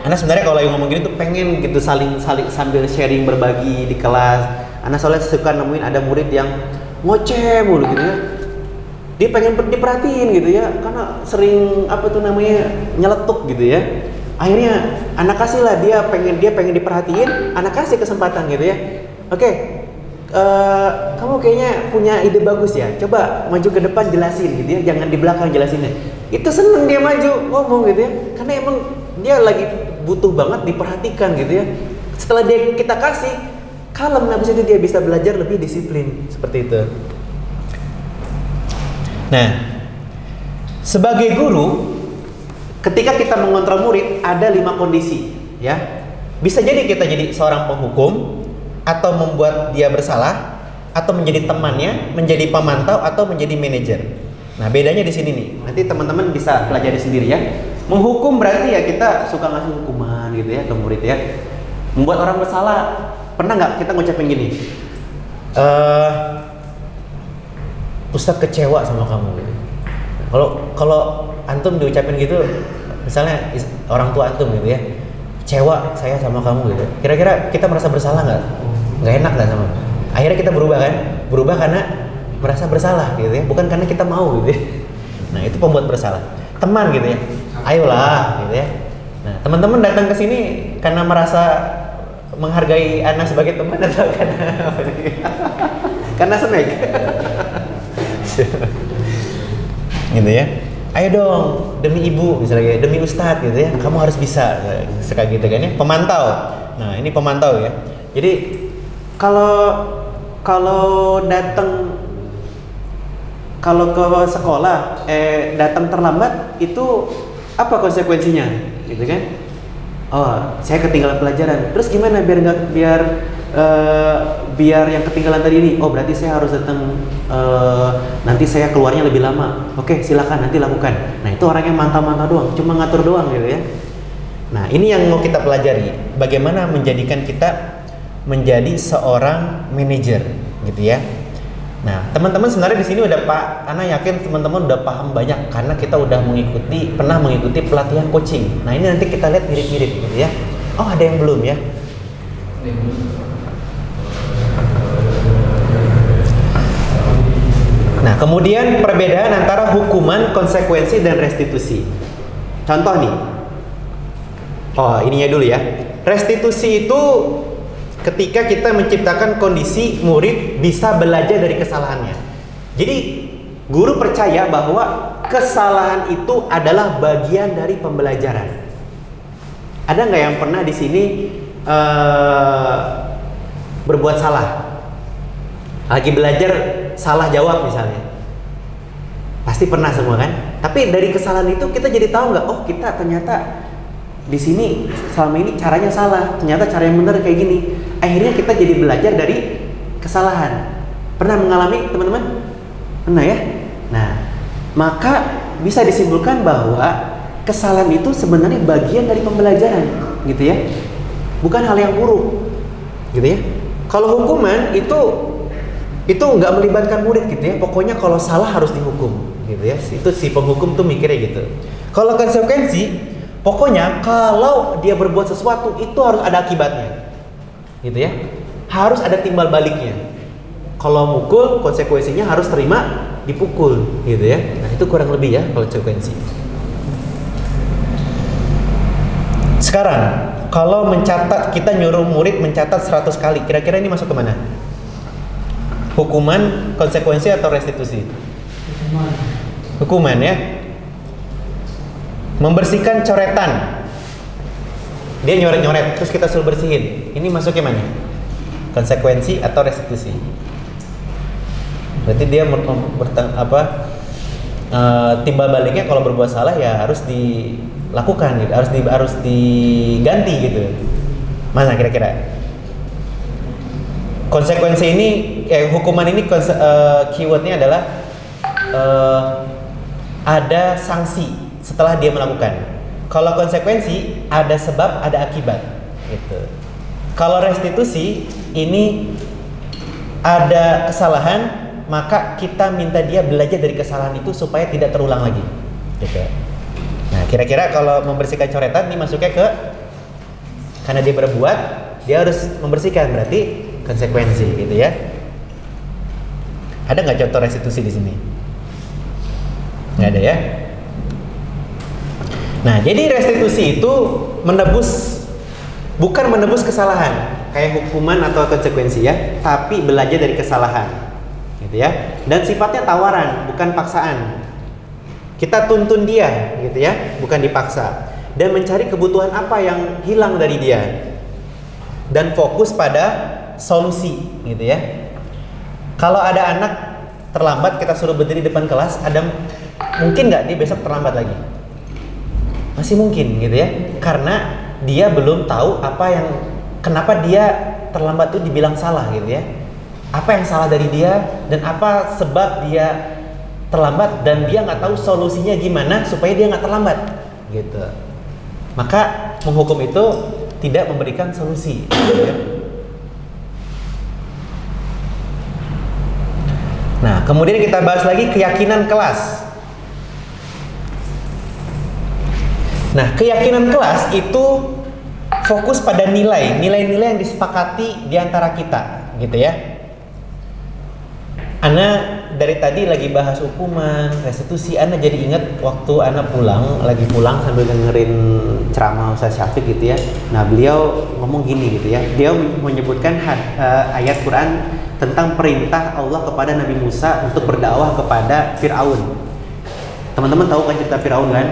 Karena sebenarnya kalau yang ngomong gini tuh pengen gitu saling sambil sharing, berbagi di kelas. Anak soalnya suka nemuin ada murid yang ngoceh mulu gitu ya. Dia pengen diperhatiin gitu ya, karena sering apa tuh namanya nyeletuk gitu ya. Akhirnya anak kasih lah, dia pengen diperhatiin, anak kasih kesempatan gitu ya. Oke, kamu kayaknya punya ide bagus ya, coba maju ke depan jelasin gitu ya, jangan di belakang jelasinnya. Itu seneng dia maju ngomong gitu ya, karena emang dia lagi butuh banget diperhatikan gitu ya. Setelah kita kasih kalem, habis itu dia bisa belajar lebih disiplin seperti itu. Nah, sebagai guru, ketika kita mengontrol murid ada 5 kondisi, ya. Bisa jadi kita jadi seorang penghukum, atau membuat dia bersalah, atau menjadi temannya, menjadi pemantau, atau menjadi manajer. Nah, bedanya di sini nih. Nanti teman-teman bisa pelajari sendiri ya. Menghukum berarti ya kita suka ngasih hukuman gitu ya ke murid ya. Membuat orang bersalah, pernah nggak kita ngucapin gini? Ustadz kecewa sama kamu. Kalau antum diucapin gitu, misalnya orang tua antum gitu ya, kecewa saya sama kamu gitu. Kira-kira kita merasa bersalah nggak? Nggak enak nggak sama? Akhirnya kita berubah kan? Berubah karena merasa bersalah gitu ya, bukan karena kita mau gitu ya. Nah, itu pembuat bersalah. Teman gitu ya, ayolah gitu ya. Nah, teman-teman datang ke sini karena merasa menghargai anak sebagai teman atau karena snack? Gitu ya. Ayo dong, demi ibu misalnya, demi ustadz gitu ya, kamu harus bisa, suka gitu kan ya. Pemantau. Nah, ini pemantau ya. Jadi kalau datang ke sekolah datang terlambat itu apa konsekuensinya, gitu kan? Oh, saya ketinggalan pelajaran. Terus gimana biar yang ketinggalan tadi ini? Oh, berarti saya harus datang nanti saya keluarnya lebih lama. Oke, silakan nanti lakukan. Nah, itu orang yang mantau-mantau doang, cuma ngatur doang gitu ya. Nah, ini yang mau kita pelajari. Bagaimana menjadikan kita menjadi seorang manajer, gitu ya. Nah, teman-teman sebenarnya di sini udah Ana yakin teman-teman udah paham banyak karena kita udah pernah mengikuti pelatihan coaching. Nah, ini nanti kita lihat mirip-mirip gitu ya. Oh, ada yang belum ya? Nah, kemudian perbedaan antara hukuman, konsekuensi, dan restitusi. Contoh nih. Oh, ininya dulu ya. Restitusi itu ketika kita menciptakan kondisi murid bisa belajar dari kesalahannya. Jadi guru percaya bahwa kesalahan itu adalah bagian dari pembelajaran. Ada nggak yang pernah di sini berbuat salah? Lagi belajar salah jawab misalnya. Pasti pernah semua kan? Tapi dari kesalahan itu kita jadi tahu nggak? Oh, kita ternyata di sini selama ini caranya salah. Ternyata cara yang benar kayak gini. Akhirnya kita jadi belajar dari kesalahan. Pernah mengalami teman-teman? Pernah ya? Nah, maka bisa disimpulkan bahwa kesalahan itu sebenarnya bagian dari pembelajaran, gitu ya. Bukan hal yang buruk, gitu ya. Kalau hukuman itu nggak melibatkan murid, gitu ya. Pokoknya kalau salah harus dihukum, gitu ya. Itu si penghukum tuh mikirnya gitu. Kalau konsekuensi, pokoknya kalau dia berbuat sesuatu itu harus ada akibatnya. Gitu ya, harus ada timbal baliknya. Kalau mukul, konsekuensinya harus terima dipukul, gitu ya. Nah, itu kurang lebih ya konsekuensi. Sekarang, kalau mencatat, kita nyuruh murid mencatat 100 kali, kira-kira ini masuk ke mana? Hukuman, konsekuensi, atau restitusi? Hukuman ya. Membersihkan coretan. Dia nyoret-nyoret, terus kita suruh bersihin. Ini masuknya mana? Konsekuensi atau restitusi? Berarti dia timbal baliknya kalau berbuat salah ya harus dilakukan, gitu. harus diganti gitu. Mana kira-kira? Konsekuensi ini, hukuman ini keywordnya adalah ada sanksi. setelah dia melakukan. Kalau konsekuensi ada sebab, ada akibat gitu. Kalau restitusi ini ada kesalahan, maka kita minta dia belajar dari kesalahan itu supaya tidak terulang lagi gitu. Nah, kira-kira kalau membersihkan coretan ini masuknya ke karena dia berbuat, dia harus membersihkan, berarti konsekuensi gitu ya. Ada nggak contoh restitusi di sini? Nggak ada ya. Nah, jadi restitusi itu menebus, bukan menebus kesalahan kayak hukuman atau konsekuensi ya, tapi belajar dari kesalahan gitu ya. Dan sifatnya tawaran, bukan paksaan. Kita tuntun dia gitu ya, bukan dipaksa. Dan mencari kebutuhan apa yang hilang dari dia, dan fokus pada solusi gitu ya. Kalau ada anak terlambat, kita suruh berdiri depan kelas, ada mungkin nggak dia besok terlambat lagi? Masih mungkin gitu ya, karena dia belum tahu apa yang, kenapa dia terlambat itu dibilang salah gitu ya. Apa yang salah dari dia dan apa sebab dia terlambat, dan dia nggak tahu solusinya gimana supaya dia nggak terlambat gitu. Maka menghukum itu tidak memberikan solusi gitu ya. Nah, kemudian kita bahas lagi keyakinan kelas. Nah, keyakinan kelas itu fokus pada nilai-nilai yang disepakati di antara kita gitu ya. Ana dari tadi lagi bahas hukuman, restitusi, Ana jadi ingat waktu Ana lagi pulang sambil dengerin ceramah Ustaz Syafiq gitu ya. Nah, beliau ngomong gini gitu ya. Dia menyebutkan ayat Quran tentang perintah Allah kepada Nabi Musa untuk berdakwah kepada Fir'aun. Teman-teman tahu kan cerita Fir'aun kan?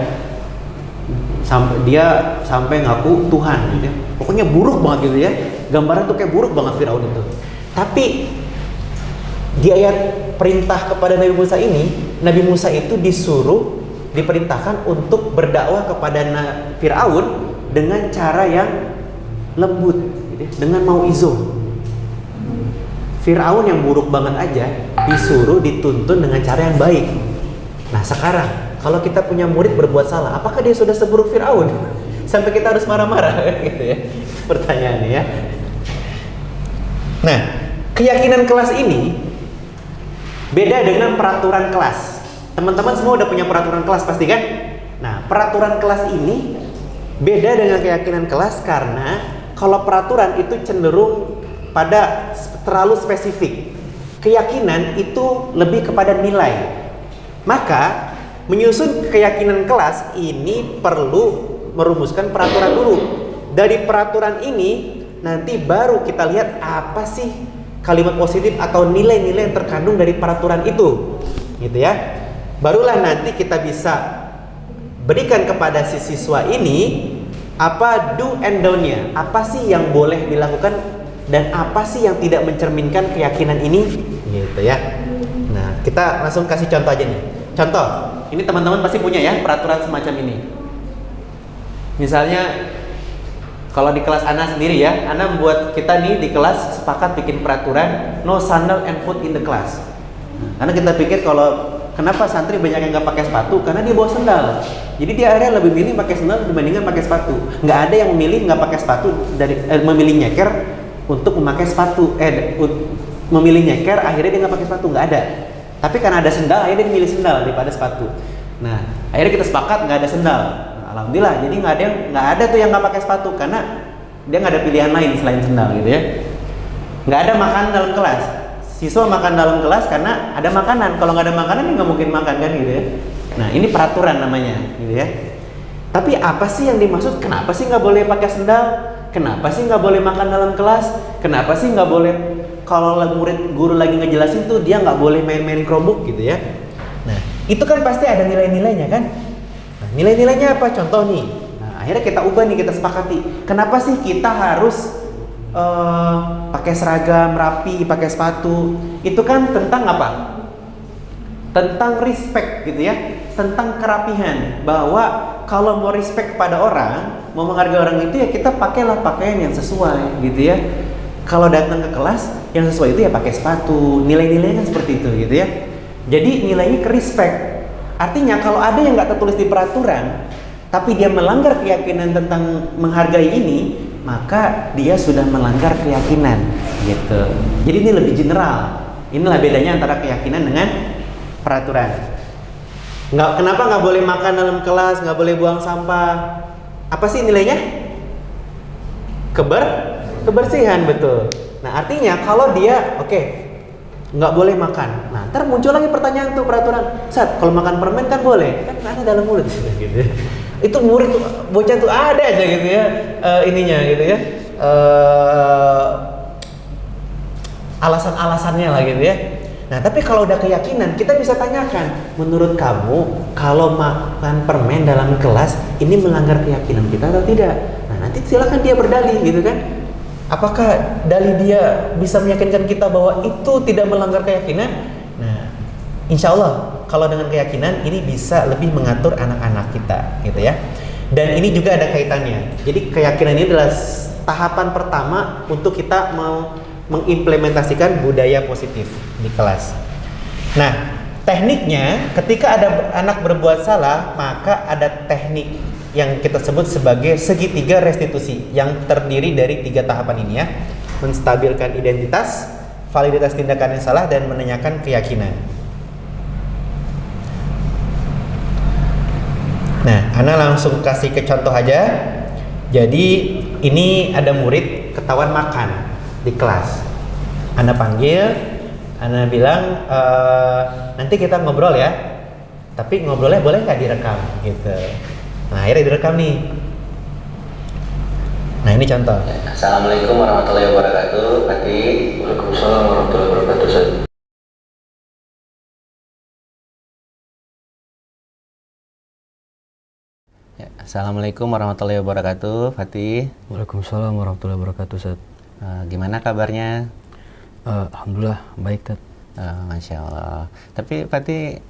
Sampai ngaku Tuhan gitu ya. Pokoknya buruk banget gitu ya. Gambaran tuh kayak buruk banget Fir'aun itu. Tapi di ayat perintah kepada Nabi Musa ini, Nabi Musa itu diperintahkan untuk berdakwah kepada Fir'aun dengan cara yang lembut gitu ya, dengan mauizah. Fir'aun yang buruk banget aja disuruh dituntun dengan cara yang baik. Nah, sekarang kalau kita punya murid berbuat salah, apakah dia sudah seburuk Fir'aun sampai kita harus marah-marah gitu ya? Pertanyaannya ya. Nah, keyakinan kelas ini beda dengan peraturan kelas. Teman-teman semua udah punya peraturan kelas pasti kan? Nah, peraturan kelas ini beda dengan keyakinan kelas karena kalau peraturan itu cenderung pada terlalu spesifik. Keyakinan itu lebih kepada nilai. Maka menyusun keyakinan kelas ini perlu merumuskan peraturan dulu. Dari peraturan ini nanti baru kita lihat apa sih kalimat positif atau nilai-nilai yang terkandung dari peraturan itu gitu ya. Barulah nanti kita bisa berikan kepada si siswa ini apa do and don't-nya, apa sih yang boleh dilakukan dan apa sih yang tidak mencerminkan keyakinan ini gitu ya. Nah, kita langsung kasih contoh aja nih. Contoh, ini teman-teman pasti punya ya peraturan semacam ini. Misalnya kalau di kelas Ana sendiri ya, Ana buat kita nih di kelas sepakat bikin peraturan no sandal and foot in the class. Karena kita pikir kalau kenapa santri banyak yang nggak pakai sepatu, karena dia bawa sendal. Jadi dia akhirnya lebih milih pakai sendal dibandingkan pakai sepatu. Nggak ada yang memilih nggak pakai sepatu memilih nyeker untuk memakai sepatu. Memilih nyeker akhirnya dia nggak pakai sepatu, nggak ada. Tapi karena ada sendal, akhirnya dia milih sendal daripada sepatu. Nah, akhirnya kita sepakat nggak ada sendal. Alhamdulillah, jadi nggak ada tuh yang nggak pakai sepatu karena dia nggak ada pilihan lain selain sendal gitu ya. Nggak ada makanan dalam kelas. Siswa makan dalam kelas karena ada makanan. Kalau nggak ada makanan, dia nggak mungkin makan kan gitu ya. Nah, ini peraturan namanya gitu ya. Tapi apa sih yang dimaksud? Kenapa sih nggak boleh pakai sendal? Kenapa sih nggak boleh makan dalam kelas? Kenapa sih nggak boleh kalau guru lagi ngejelasin tuh dia nggak boleh main-main Chromebook gitu ya? Nah, itu kan pasti ada nilai-nilainya kan? Nilai-nilainya apa? Contoh nih. Nah, akhirnya kita ubah nih, kita sepakati. Kenapa sih kita harus pakai seragam rapi, pakai sepatu? Itu kan tentang apa? Tentang respect gitu ya. Tentang kerapihan. Bahwa kalau mau respect kepada orang, mau menghargai orang itu ya kita pakailah pakaian yang sesuai gitu ya. Kalau datang ke kelas yang sesuai itu ya pakai sepatu. Nilai-nilainya kan seperti itu gitu ya. Jadi nilainya ke respect. Artinya kalau ada yang nggak tertulis di peraturan, tapi dia melanggar keyakinan tentang menghargai ini, maka dia sudah melanggar keyakinan, gitu. Jadi ini lebih general. Inilah bedanya antara keyakinan dengan peraturan. Kenapa nggak boleh makan dalam kelas, nggak boleh buang sampah? Apa sih nilainya? Kebersihan, betul. Nah artinya kalau dia nggak boleh makan. Nah, ntar muncul lagi pertanyaan tuh peraturan. Saat kalau makan permen kan boleh, kan ada dalam mulut gitu. Itu murid tuh, bocah tuh ada aja gitu ya, ininya gitu ya, alasan-alasannya lah gitu ya. Nah, tapi kalau udah keyakinan, kita bisa tanyakan, menurut kamu kalau makan permen dalam kelas ini melanggar keyakinan kita atau tidak? Nah, nanti silakan dia berdalih gitu kan. Apakah dalih dia bisa meyakinkan kita bahwa itu tidak melanggar keyakinan? Nah, insya Allah kalau dengan keyakinan ini bisa lebih mengatur anak-anak kita, gitu ya. Dan ini juga ada kaitannya. Jadi keyakinan ini adalah tahapan pertama untuk kita mau mengimplementasikan budaya positif di kelas. Nah, tekniknya ketika ada anak berbuat salah, maka ada teknik yang kita sebut sebagai segitiga restitusi yang terdiri dari 3 tahapan ini ya. Menstabilkan identitas, validitas tindakan yang salah, dan menanyakan keyakinan. Nah, Ana langsung kasih ke contoh aja. Jadi ini ada murid ketahuan makan di kelas. Ana panggil, Ana bilang nanti kita ngobrol ya. Tapi ngobrolnya boleh nggak direkam gitu. Nah, akhirnya direkam nih. Nah, ini contoh. Assalamualaikum warahmatullahi wabarakatuh. Pagi. Waalaikumsalam warahmatullahi wabarakatuh. Ya, Assalamualaikum warahmatullahi wabarakatuh, Fatih. Waalaikumsalam warahmatullahi wabarakatuh, Ustaz. Gimana kabarnya? Alhamdulillah baik, Tat. Masya Allah. Tapi Fatih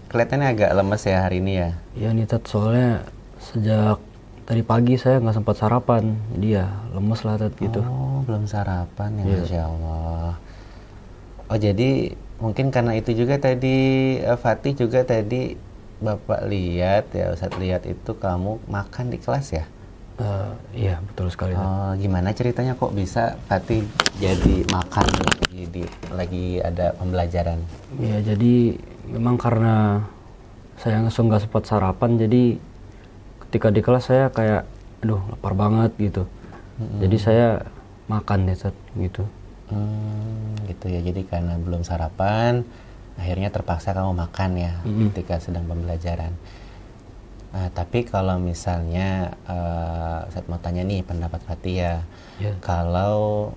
kelihatannya agak lemes ya hari ini ya? Iya nih, Tat, soalnya sejak tadi pagi saya nggak sempat sarapan, jadi ya lemes lah, Tat, gitu. Oh, belum sarapan ya, Iya. Masya Allah. Oh, jadi mungkin karena itu juga tadi Fatih juga tadi Bapak lihat ya, Ustadz lihat itu kamu makan di kelas ya? Iya, betul sekali, Tat. Oh, gimana ceritanya kok bisa Fatih jadi makan lagi ada pembelajaran? Iya, jadi memang karena saya langsung nggak sempat sarapan, jadi ketika di kelas saya kayak aduh lapar banget gitu. Jadi saya makan deh, Tat, gitu. Gitu ya, jadi karena belum sarapan akhirnya terpaksa kamu makan ya ketika sedang pembelajaran. Nah, tapi kalau misalnya saya mau tanya nih pendapat Fatih ya. Kalau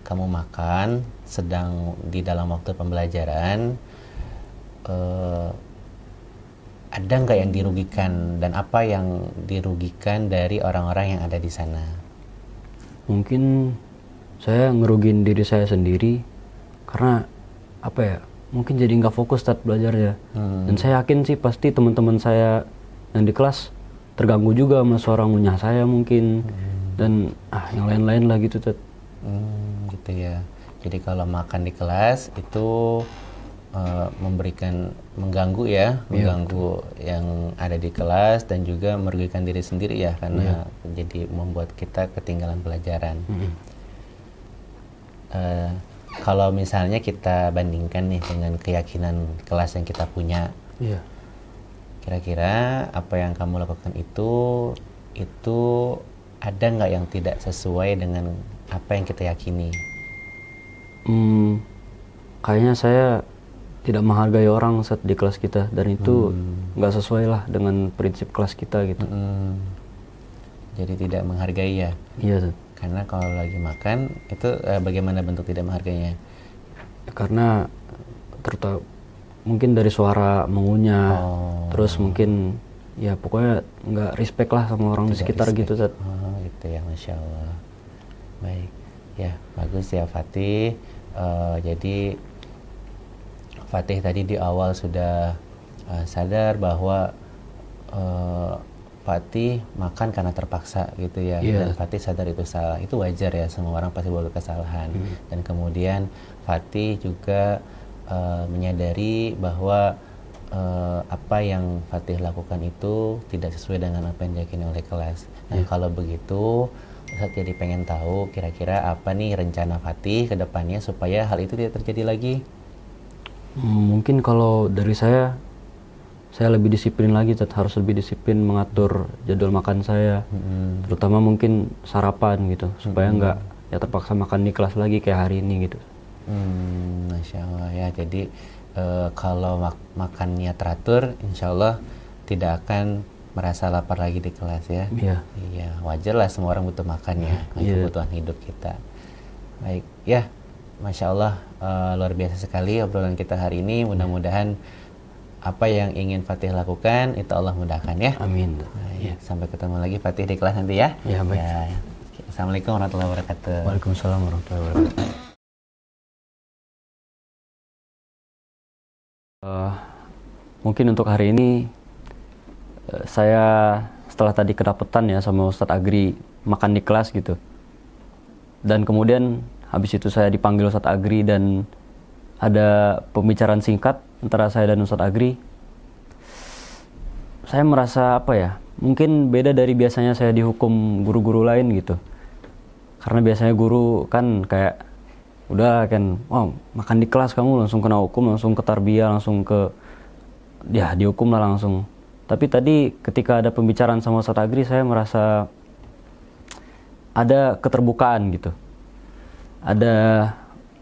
kamu makan sedang di dalam waktu pembelajaran, ada nggak yang dirugikan dan apa yang dirugikan dari orang-orang yang ada di sana? Mungkin saya ngerugin diri saya sendiri karena apa ya? Mungkin jadi nggak fokus saat belajarnya. Dan saya yakin sih pasti teman-teman saya yang di kelas terganggu juga sama suara ngunyah saya mungkin dan yang lain-lain lah gitu, Tat. Gitu ya. Jadi kalau makan di kelas itu mengganggu ya, mengganggu yang ada di kelas dan juga merugikan diri sendiri ya, karena jadi membuat kita ketinggalan pelajaran. Kalau misalnya kita bandingkan nih dengan keyakinan kelas yang kita punya, kira-kira apa yang kamu lakukan itu ada nggak yang tidak sesuai dengan apa yang kita yakini? Kayaknya saya tidak menghargai orang saat di kelas kita, dan itu nggak sesuai lah dengan prinsip kelas kita gitu. Jadi tidak menghargai ya? Iya, Tat. Karena kalau lagi makan itu bagaimana bentuk tidak menghargainya? Karena terutama mungkin dari suara mengunyah, terus mungkin ya pokoknya nggak respect lah sama orang di sekitar respect. gitu, Tat. Oh gitu ya, Masya Allah. Baik, ya bagus ya Fatih. Jadi Fatih tadi di awal sudah sadar bahwa Fatih makan karena terpaksa gitu ya, dan Fatih sadar itu salah. Itu wajar ya, semua orang pasti buat kesalahan. Dan kemudian Fatih juga menyadari bahwa apa yang Fatih lakukan itu tidak sesuai dengan apa yang diyakini oleh kelas. Nah, kalau begitu Ustadz jadi pengen tahu kira-kira apa nih rencana Fatih ke depannya supaya hal itu tidak terjadi lagi. Mungkin kalau dari saya lebih disiplin lagi, harus lebih disiplin mengatur jadwal makan saya, terutama mungkin sarapan gitu, supaya nggak ya terpaksa makan di kelas lagi kayak hari ini gitu. Masya Allah ya, jadi kalau makannya teratur, insya Allah tidak akan merasa lapar lagi di kelas ya. Iya, wajar lah, semua orang butuh makan ya, kebutuhan hidup kita. Baik ya, Masya Allah, luar biasa sekali obrolan kita hari ini. Mudah-mudahan apa yang ingin Fatih lakukan itu Allah mudahkan ya. Amin. Sampai ketemu lagi Fatih di kelas nanti ya. Ya, baik. Assalamualaikum warahmatullahi wabarakatuh. Waalaikumsalam warahmatullahi wabarakatuh. Mungkin untuk hari ini saya setelah tadi kedapetan ya sama Ustadz Agri makan di kelas gitu, dan kemudian habis itu saya dipanggil Ustadz Agri dan ada pembicaraan singkat antara saya dan Ustadz Agri. Saya merasa apa ya, mungkin beda dari biasanya saya dihukum guru-guru lain gitu, karena biasanya guru kan kayak udah kan, makan di kelas kamu langsung kena hukum, langsung ke tarbiyah, langsung ke ya dihukum lah langsung. Tapi tadi ketika ada pembicaraan sama Ustadz Agri, saya merasa ada keterbukaan gitu, ada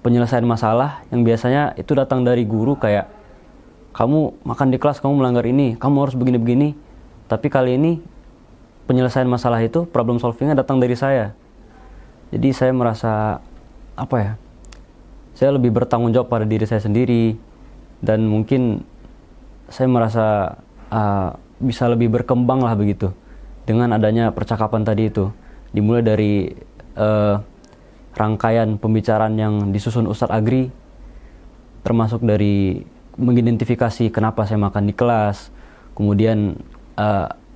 penyelesaian masalah yang biasanya itu datang dari guru, kayak kamu makan di kelas, kamu melanggar ini, kamu harus begini-begini. Tapi kali ini penyelesaian masalah itu, problem solvingnya datang dari saya. Jadi saya merasa apa ya, saya lebih bertanggung jawab pada diri saya sendiri, dan mungkin saya merasa bisa lebih berkembang lah begitu dengan adanya percakapan tadi itu. Dimulai dari rangkaian pembicaraan yang disusun Ustadz Agri, termasuk dari mengidentifikasi kenapa saya makan di kelas, kemudian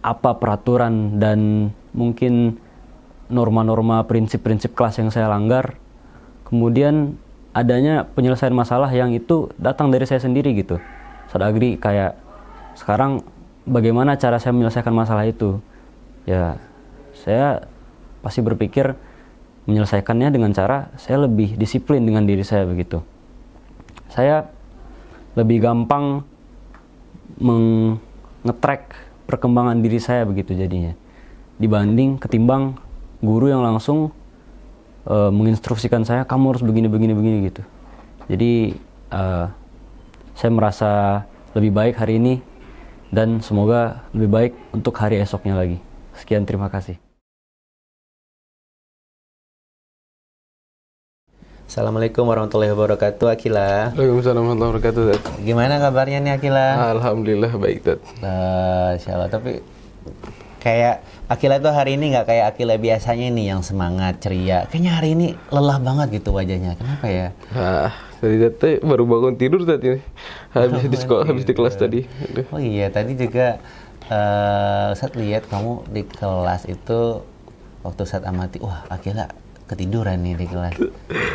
apa peraturan dan mungkin norma-norma prinsip-prinsip kelas yang saya langgar, kemudian adanya penyelesaian masalah yang itu datang dari saya sendiri gitu. Ustadz Agri kayak, sekarang bagaimana cara saya menyelesaikan masalah itu? Ya, saya pasti berpikir menyelesaikannya dengan cara saya lebih disiplin dengan diri saya begitu. Saya lebih gampang nge-track perkembangan diri saya begitu jadinya, ketimbang guru yang langsung menginstruksikan saya, kamu harus begini gitu. Jadi saya merasa lebih baik hari ini, dan semoga lebih baik untuk hari esoknya lagi. Sekian, terima kasih. Assalamualaikum warahmatullahi wabarakatuh, Akila. Waalaikumsalam warahmatullahi wabarakatuh, Dad. Gimana kabarnya nih, Akila? Alhamdulillah baik, Dad. Insya Allah, tapi kayak Akila tuh hari ini nggak kayak Akila biasanya nih yang semangat, ceria. Kayaknya hari ini lelah banget gitu wajahnya. Kenapa ya? Tadi Dad baru bangun tidur tadi. Habis di sekolah, habis di kelas tadi. Oh iya, tadi juga Ustadz lihat kamu di kelas itu waktu Ustadz amati, wah Akila ketiduran nih di kelas.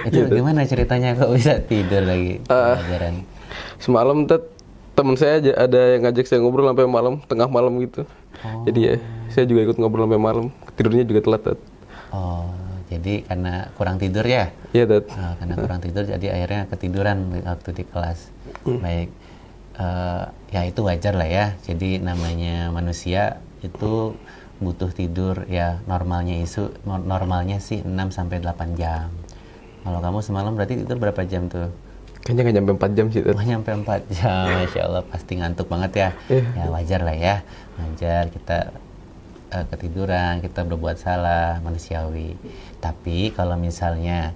Itu gimana ceritanya kok bisa tidur lagi pelajaran? Semalam teman saya ada yang ngajak saya ngobrol sampai malam, tengah malam gitu. Jadi ya saya juga ikut ngobrol sampai malam. Tidurnya juga telat, Dad. Oh, jadi karena kurang tidur ya? Iya, Dad. Karena kurang tidur jadi akhirnya ketiduran waktu di kelas. Baik, ya itu wajar lah ya. Jadi namanya manusia itu butuh tidur ya, normalnya sih 6-8 jam. Kalau kamu semalam berarti tidur berapa jam tuh? Kayaknya nggak nyampe 4 jam sih, Dad. Nggak nyampe 4 jam, Masya Allah, pasti ngantuk banget ya. Ya wajar lah ya, wajar kita ketiduran, kita berbuat salah, manusiawi. Tapi kalau misalnya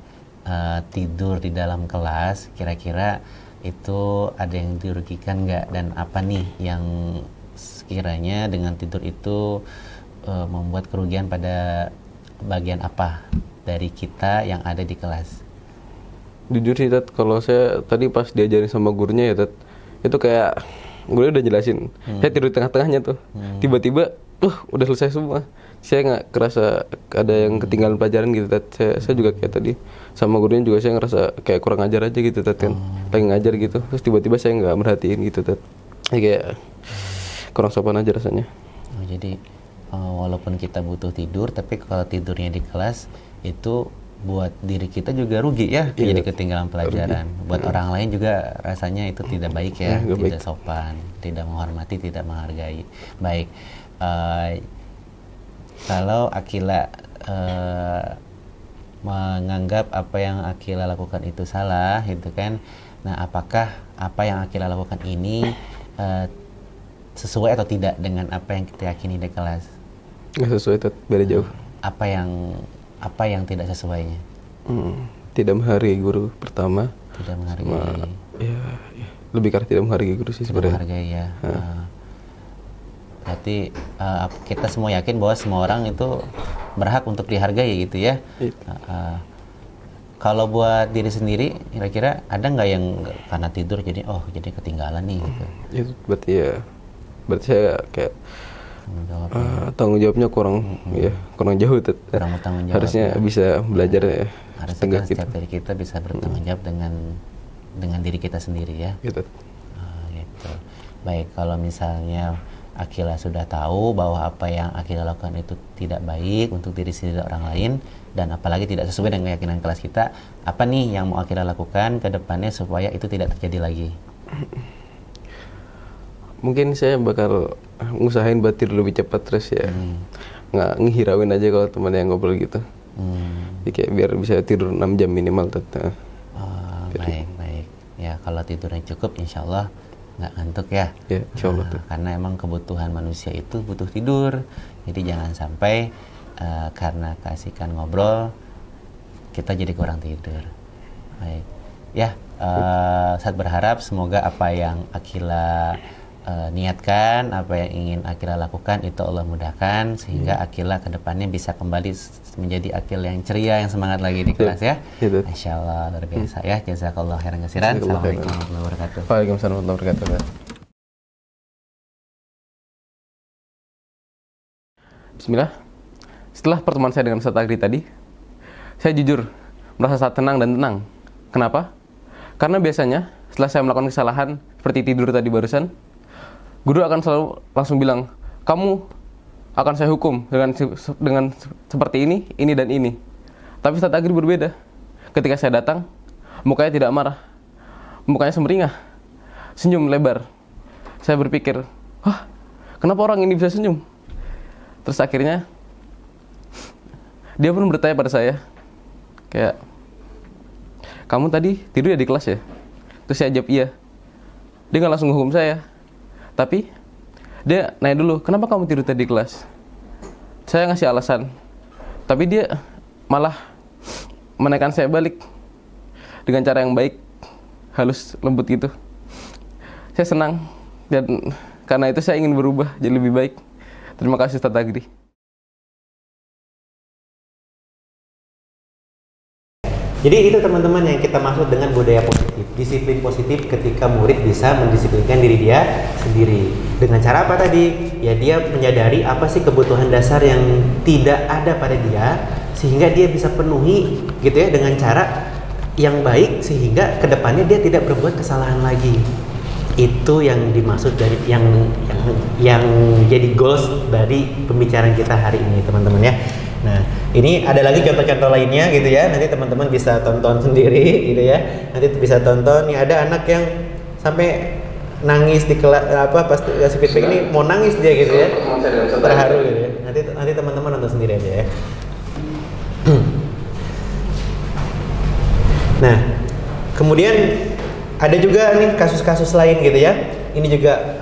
tidur di dalam kelas, kira-kira itu ada yang dirugikan nggak? Dan apa nih yang sekiranya dengan tidur itu membuat kerugian pada bagian apa dari kita yang ada di kelas? Jujur sih, Dad, kalau saya tadi pas diajarin sama gurunya ya, Dad, itu kayak gurunya udah jelasin. Saya tidur di tengah-tengahnya tuh. Tiba-tiba, udah selesai semua. Saya nggak kerasa ada yang ketinggalan pelajaran gitu, Dad. Saya juga kayak tadi sama gurunya juga saya ngerasa kayak kurang ajar aja gitu, Dad, kan. Lagi ngajar gitu. Terus tiba-tiba saya nggak merhatiin gitu, Dad. kayak kurang sopan aja rasanya. Oh, jadi walaupun kita butuh tidur, tapi kalau tidurnya di kelas itu buat diri kita juga rugi ya, Iya, jadi ketinggalan pelajaran. Buat orang lain juga rasanya itu tidak baik ya, Nggak tidak baik. sopan, tidak menghormati, tidak menghargai. Baik, kalau Akila menganggap apa yang Akila lakukan itu salah, gitu kan? Nah, apakah apa yang Akila lakukan ini sesuai atau tidak dengan apa yang kita yakini di kelas? Nggak sesuai, Tat. Beda jauh. Apa yang tidak sesuainya? Tidak menghargai guru pertama. Tidak menghargai. Ya, lebih karena tidak menghargai guru sih Tidak sebenarnya. menghargai ya. Berarti kita semua yakin bahwa semua orang itu berhak untuk dihargai gitu ya. Iya. Kalau buat diri sendiri, kira-kira ada nggak yang karena tidur jadi ketinggalan nih gitu? Itu berarti saya kayak tanggung jawabnya kurang jauh, Tat. Kurang bertanggung jawab. Harusnya ya. bisa belajar ya. Harusnya setengah kan setiap dari kita bisa bertanggung jawab dengan diri kita sendiri ya. gitu. Gitu. Baik, kalau misalnya Akila sudah tahu bahwa apa yang Akila lakukan itu tidak baik untuk diri sendiri dan orang lain, dan apalagi tidak sesuai dengan keyakinan kelas kita, apa nih yang mau Akila lakukan ke depannya supaya itu tidak terjadi lagi? Mungkin saya bakal ngusahain buat tidur lebih cepat terus ya. Nggak ngehirauin aja kalau teman yang ngobrol gitu. Jadi kayak biar bisa tidur 6 jam minimal, Tat. Baik. Ya, kalau tidurnya cukup, insya Allah nggak ngantuk ya. Ya, insya Allah, Tat. Karena emang kebutuhan manusia itu butuh tidur. Jadi jangan sampai karena keasikan ngobrol kita jadi kurang tidur. Baik. Ya, saya berharap semoga apa yang Akila niatkan, apa yang ingin Akila lakukan itu Allah mudahkan sehingga Akila kedepannya bisa kembali menjadi Akil yang ceria, yang semangat lagi di kelas ya. Gitu. Masya Allah, luar biasa ya. Jazakallah khairan katsiran. Jazakallah khairan. Assalamualaikum warahmatullahi wabarakatuh. Waalaikumsalam warahmatullahi wabarakatuh. Bismillah. Setelah pertemuan saya dengan Ustaz Agri tadi, saya jujur merasa sangat tenang dan tenang. Kenapa? Karena biasanya setelah saya melakukan kesalahan seperti tidur tadi barusan, guru akan selalu langsung bilang, kamu akan saya hukum dengan seperti ini dan ini. Tapi Ustaz Agri berbeda. Ketika saya datang, mukanya tidak marah, mukanya semeringah, senyum lebar. Saya berpikir, wah, kenapa orang ini bisa senyum? Terus akhirnya dia pun bertanya pada saya, kayak, kamu tadi tidur ya di kelas ya? Terus saya jawab iya. Dia nggak langsung hukum saya, tapi dia nanya dulu, kenapa kamu tidur tadi di kelas? Saya ngasih alasan, tapi dia malah menaikkan saya balik dengan cara yang baik, halus, lembut gitu. Saya senang, dan karena itu saya ingin berubah jadi lebih baik. Terima kasih Ustaz Agri. Jadi itu teman-teman yang kita maksud dengan budaya positif, disiplin positif ketika murid bisa mendisiplinkan diri dia sendiri. Dengan cara apa tadi? Ya dia menyadari apa sih kebutuhan dasar yang tidak ada pada dia, sehingga dia bisa penuhi gitu ya dengan cara yang baik sehingga kedepannya dia tidak berbuat kesalahan lagi. Itu yang dimaksud dari yang jadi goals dari pembicaraan kita hari ini teman-teman ya. Nah, ini ada lagi contoh-contoh lainnya gitu ya. Nanti teman-teman bisa tonton sendiri gitu ya. Nanti bisa tonton. Nih ada anak yang sampai nangis di kelas pas kasih feedback ini mau nangis dia gitu ya. Terharu gitu ya. Nanti teman-teman nonton sendiri aja ya. Nah, kemudian ada juga nih kasus-kasus lain gitu ya.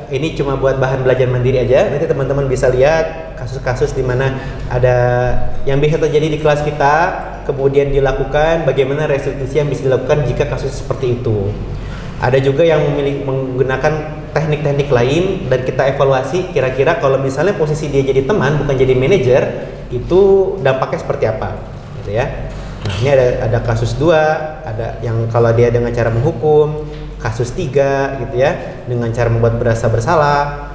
Ini cuma buat bahan belajar mandiri aja. Nanti teman-teman bisa lihat kasus-kasus di mana ada yang bisa terjadi di kelas kita, kemudian dilakukan bagaimana restitusi yang bisa dilakukan jika kasus seperti itu. Ada juga yang menggunakan teknik-teknik lain dan kita evaluasi kira-kira kalau misalnya posisi dia jadi teman bukan jadi manajer, itu dampaknya seperti apa gitu ya. Nah, ini ada kasus 2, ada yang kalau dia dengan cara menghukum, kasus 3 gitu ya, dengan cara membuat berasa bersalah.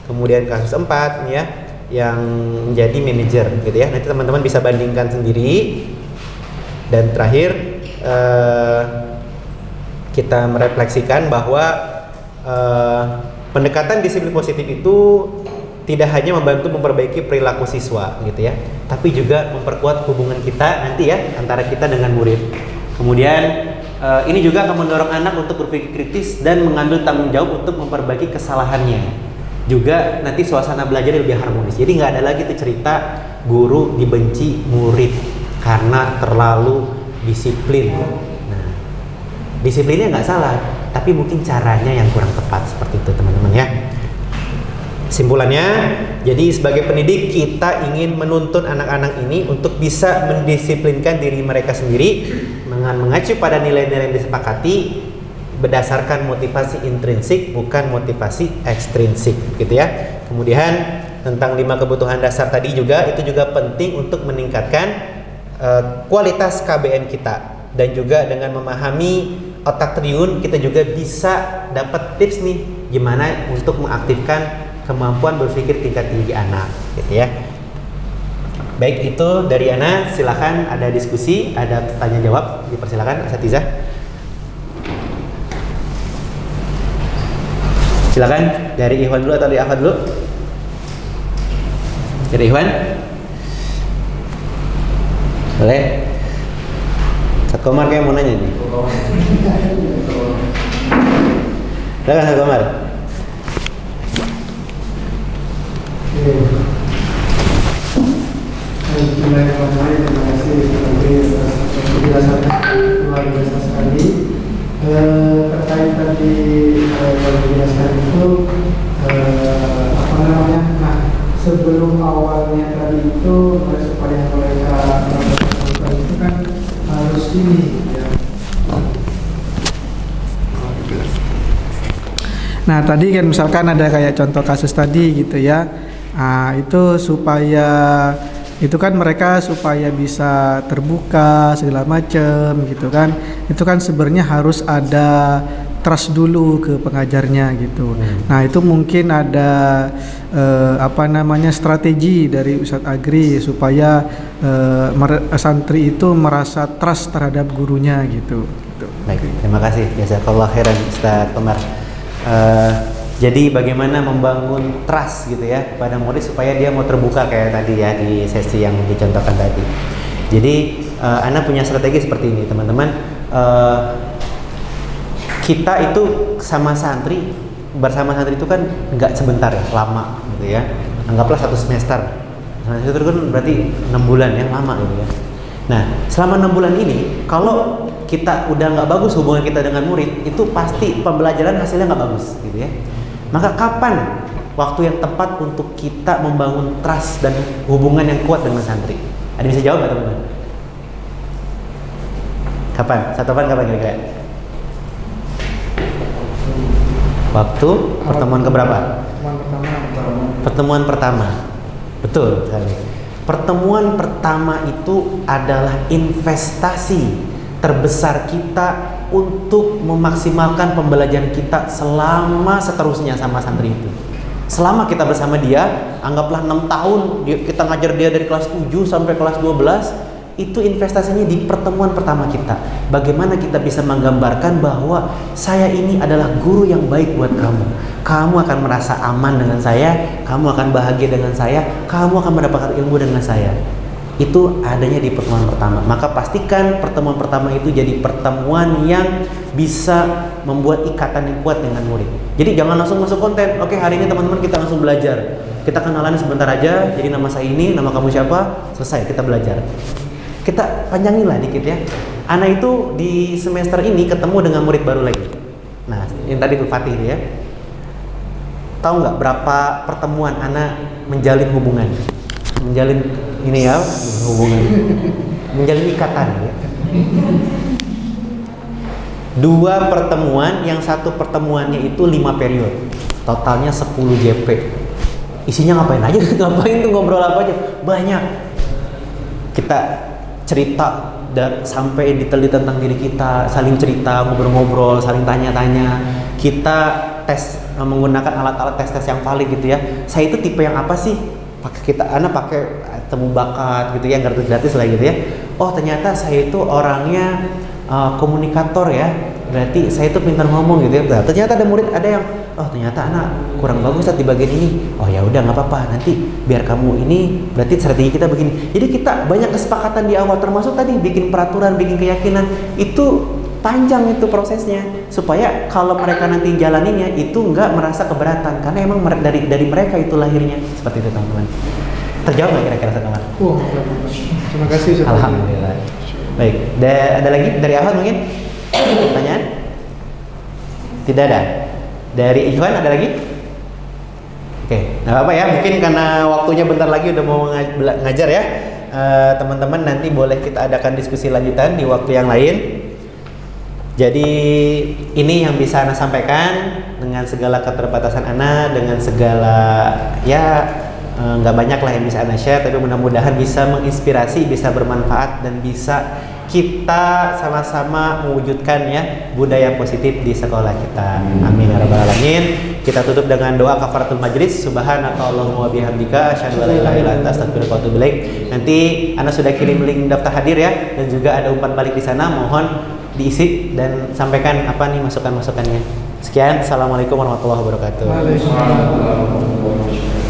Kemudian kasus 4 ya, yang menjadi manajer gitu ya. Nanti teman-teman bisa bandingkan sendiri. Dan terakhir kita merefleksikan bahwa pendekatan disiplin positif itu tidak hanya membantu memperbaiki perilaku siswa gitu ya, tapi juga memperkuat hubungan kita nanti ya antara kita dengan murid. Kemudian ini juga akan mendorong anak untuk berpikir kritis dan mengambil tanggung jawab untuk memperbaiki kesalahannya. Juga nanti suasana belajar lebih harmonis. Jadi nggak ada lagi tuh cerita guru dibenci murid karena terlalu disiplin. Nah, disiplinnya nggak salah, tapi mungkin caranya yang kurang tepat seperti itu teman-teman ya. Simpulannya, jadi sebagai pendidik kita ingin menuntun anak-anak ini untuk bisa mendisiplinkan diri mereka sendiri dengan mengacu pada nilai-nilai yang disepakati berdasarkan motivasi intrinsik bukan motivasi ekstrinsik gitu ya. Kemudian tentang 5 kebutuhan dasar tadi juga itu juga penting untuk meningkatkan kualitas KBM kita, dan juga dengan memahami otak triun kita juga bisa dapat tips nih gimana untuk mengaktifkan kemampuan berpikir tingkat tinggi anak gitu ya. Baik, itu dari Ana. Silakan ada diskusi, ada tanya jawab, dipersilakan Asatizah. Silakan dari Ikhwan dulu atau dari Ahmad dulu? Dari Ikhwan? Boleh? Ustaz Komar kayak mau nanya nih. Silakan Ustaz Komar. Bismillahirrahmanirrahim. Terima kasih atas penjelasan luar biasa sekali. Terkait tadi yang dijelaskan itu nah sebelum awalnya tadi itu supaya mereka melakukan itu kan harus ini ya. Nah tadi kan misalkan ada kayak contoh kasus tadi gitu ya. Nah, itu supaya itu kan mereka supaya bisa terbuka segala macam gitu kan. Itu kan sebenarnya harus ada trust dulu ke pengajarnya gitu. Nah, itu mungkin ada strategi dari Ustadz Agri supaya santri itu merasa trust terhadap gurunya gitu. Baik, terima kasih. Jazakallah khairan Ustadz Komar. Jadi bagaimana membangun trust gitu ya pada murid supaya dia mau terbuka kayak tadi ya di sesi yang dicontohkan tadi. Jadi Ana punya strategi seperti ini teman-teman. Kita itu bersama santri itu kan nggak sebentar ya, lama gitu ya. Anggaplah 1 semester. Itu kan berarti 6 bulan yang lama gitu ya. Nah selama 6 bulan ini kalau kita udah nggak bagus hubungan kita dengan murid, itu pasti pembelajaran hasilnya nggak bagus gitu ya. Maka kapan waktu yang tepat untuk kita membangun trust dan hubungan yang kuat dengan santri? Ada bisa jawab nggak teman-teman? Kapan? Kapan kira-kira? Waktu pertemuan keberapa? Pertemuan pertama. Betul sekali. Pertemuan pertama itu adalah investasi terbesar kita untuk memaksimalkan pembelajaran kita selama seterusnya sama santri itu. Selama kita bersama dia, anggaplah 6 tahun kita ngajar dia dari kelas 7 sampai kelas 12, itu investasinya di pertemuan pertama kita. Bagaimana kita bisa menggambarkan bahwa saya ini adalah guru yang baik buat kamu. Kamu akan merasa aman dengan saya, kamu akan bahagia dengan saya, kamu akan mendapatkan ilmu dengan saya. Itu adanya di pertemuan pertama. Maka pastikan pertemuan pertama itu jadi pertemuan yang bisa membuat ikatan yang kuat dengan murid. Jadi jangan langsung masuk konten. Oke, hari ini teman-teman kita langsung belajar. Kita kenalan sebentar aja. Jadi nama saya ini, nama kamu siapa? Selesai, kita belajar. Kita panjangin lah dikit ya. Ana itu di semester ini ketemu dengan murid baru lagi. Nah, yang tadi tuh Fatih ya. Tahu nggak berapa pertemuan Ana menjalin hubungan? Menjalin ini ya hubungan, menjalin ikatan ya. 2 pertemuan, yang 1 pertemuannya itu 5 periode, totalnya 10 JP. Isinya ngapain aja? Ngapain tuh, ngobrol apa aja? Banyak. Kita cerita dan sampai detail tentang diri kita, saling cerita, ngobrol-ngobrol, saling tanya-tanya. Kita tes menggunakan alat-alat tes yang valid gitu ya. Saya itu tipe yang apa sih? Anak pakai temu bakat gitu ya, gratis lah gitu ya. Oh ternyata saya itu orangnya komunikator ya, berarti saya tuh pintar ngomong gitu ya. Nah, ternyata ada murid ada yang oh ternyata anak kurang bagus Ustaz di bagian ini. Oh ya udah nggak apa-apa, nanti biar kamu ini berarti strategi kita begini. Jadi kita banyak kesepakatan di awal, termasuk tadi bikin peraturan, bikin keyakinan. Itu panjang itu prosesnya supaya kalau mereka nanti jalaninnya itu nggak merasa keberatan karena emang dari mereka itu lahirnya seperti itu teman-teman. Terjawab nggak kira-kira teman-teman? Terima kasih Ustaz. Alhamdulillah. Baik, ada lagi dari Ahmad mungkin pertanyaan? Tidak ada. Dari Ikhwan ada lagi? Oke, nggak apa-apa ya. Mungkin karena waktunya bentar lagi udah mau ngajar ya. Teman-teman nanti boleh kita adakan diskusi lanjutan di waktu yang lain. Jadi ini yang bisa Ana sampaikan dengan segala keterbatasan Ana, dengan segala ya nggak banyak lah yang bisa Ana share, tapi mudah-mudahan bisa menginspirasi, bisa bermanfaat dan bisa kita sama-sama mewujudkan ya budaya positif di sekolah kita. Amin ya rabbal alamin. Kita tutup dengan doa kafaratul majlis. Subhanakallahumma wa bihamdika asyhadu an la ilaha illa anta astaghfiruka wa atubu ilaik. Nanti Ana sudah kirim link daftar hadir ya, dan juga ada umpan balik di sana. Mohon diisi dan sampaikan apa nih masukan-masukannya. Sekian, assalamualaikum warahmatullahi wabarakatuh. Waalaikumsalam.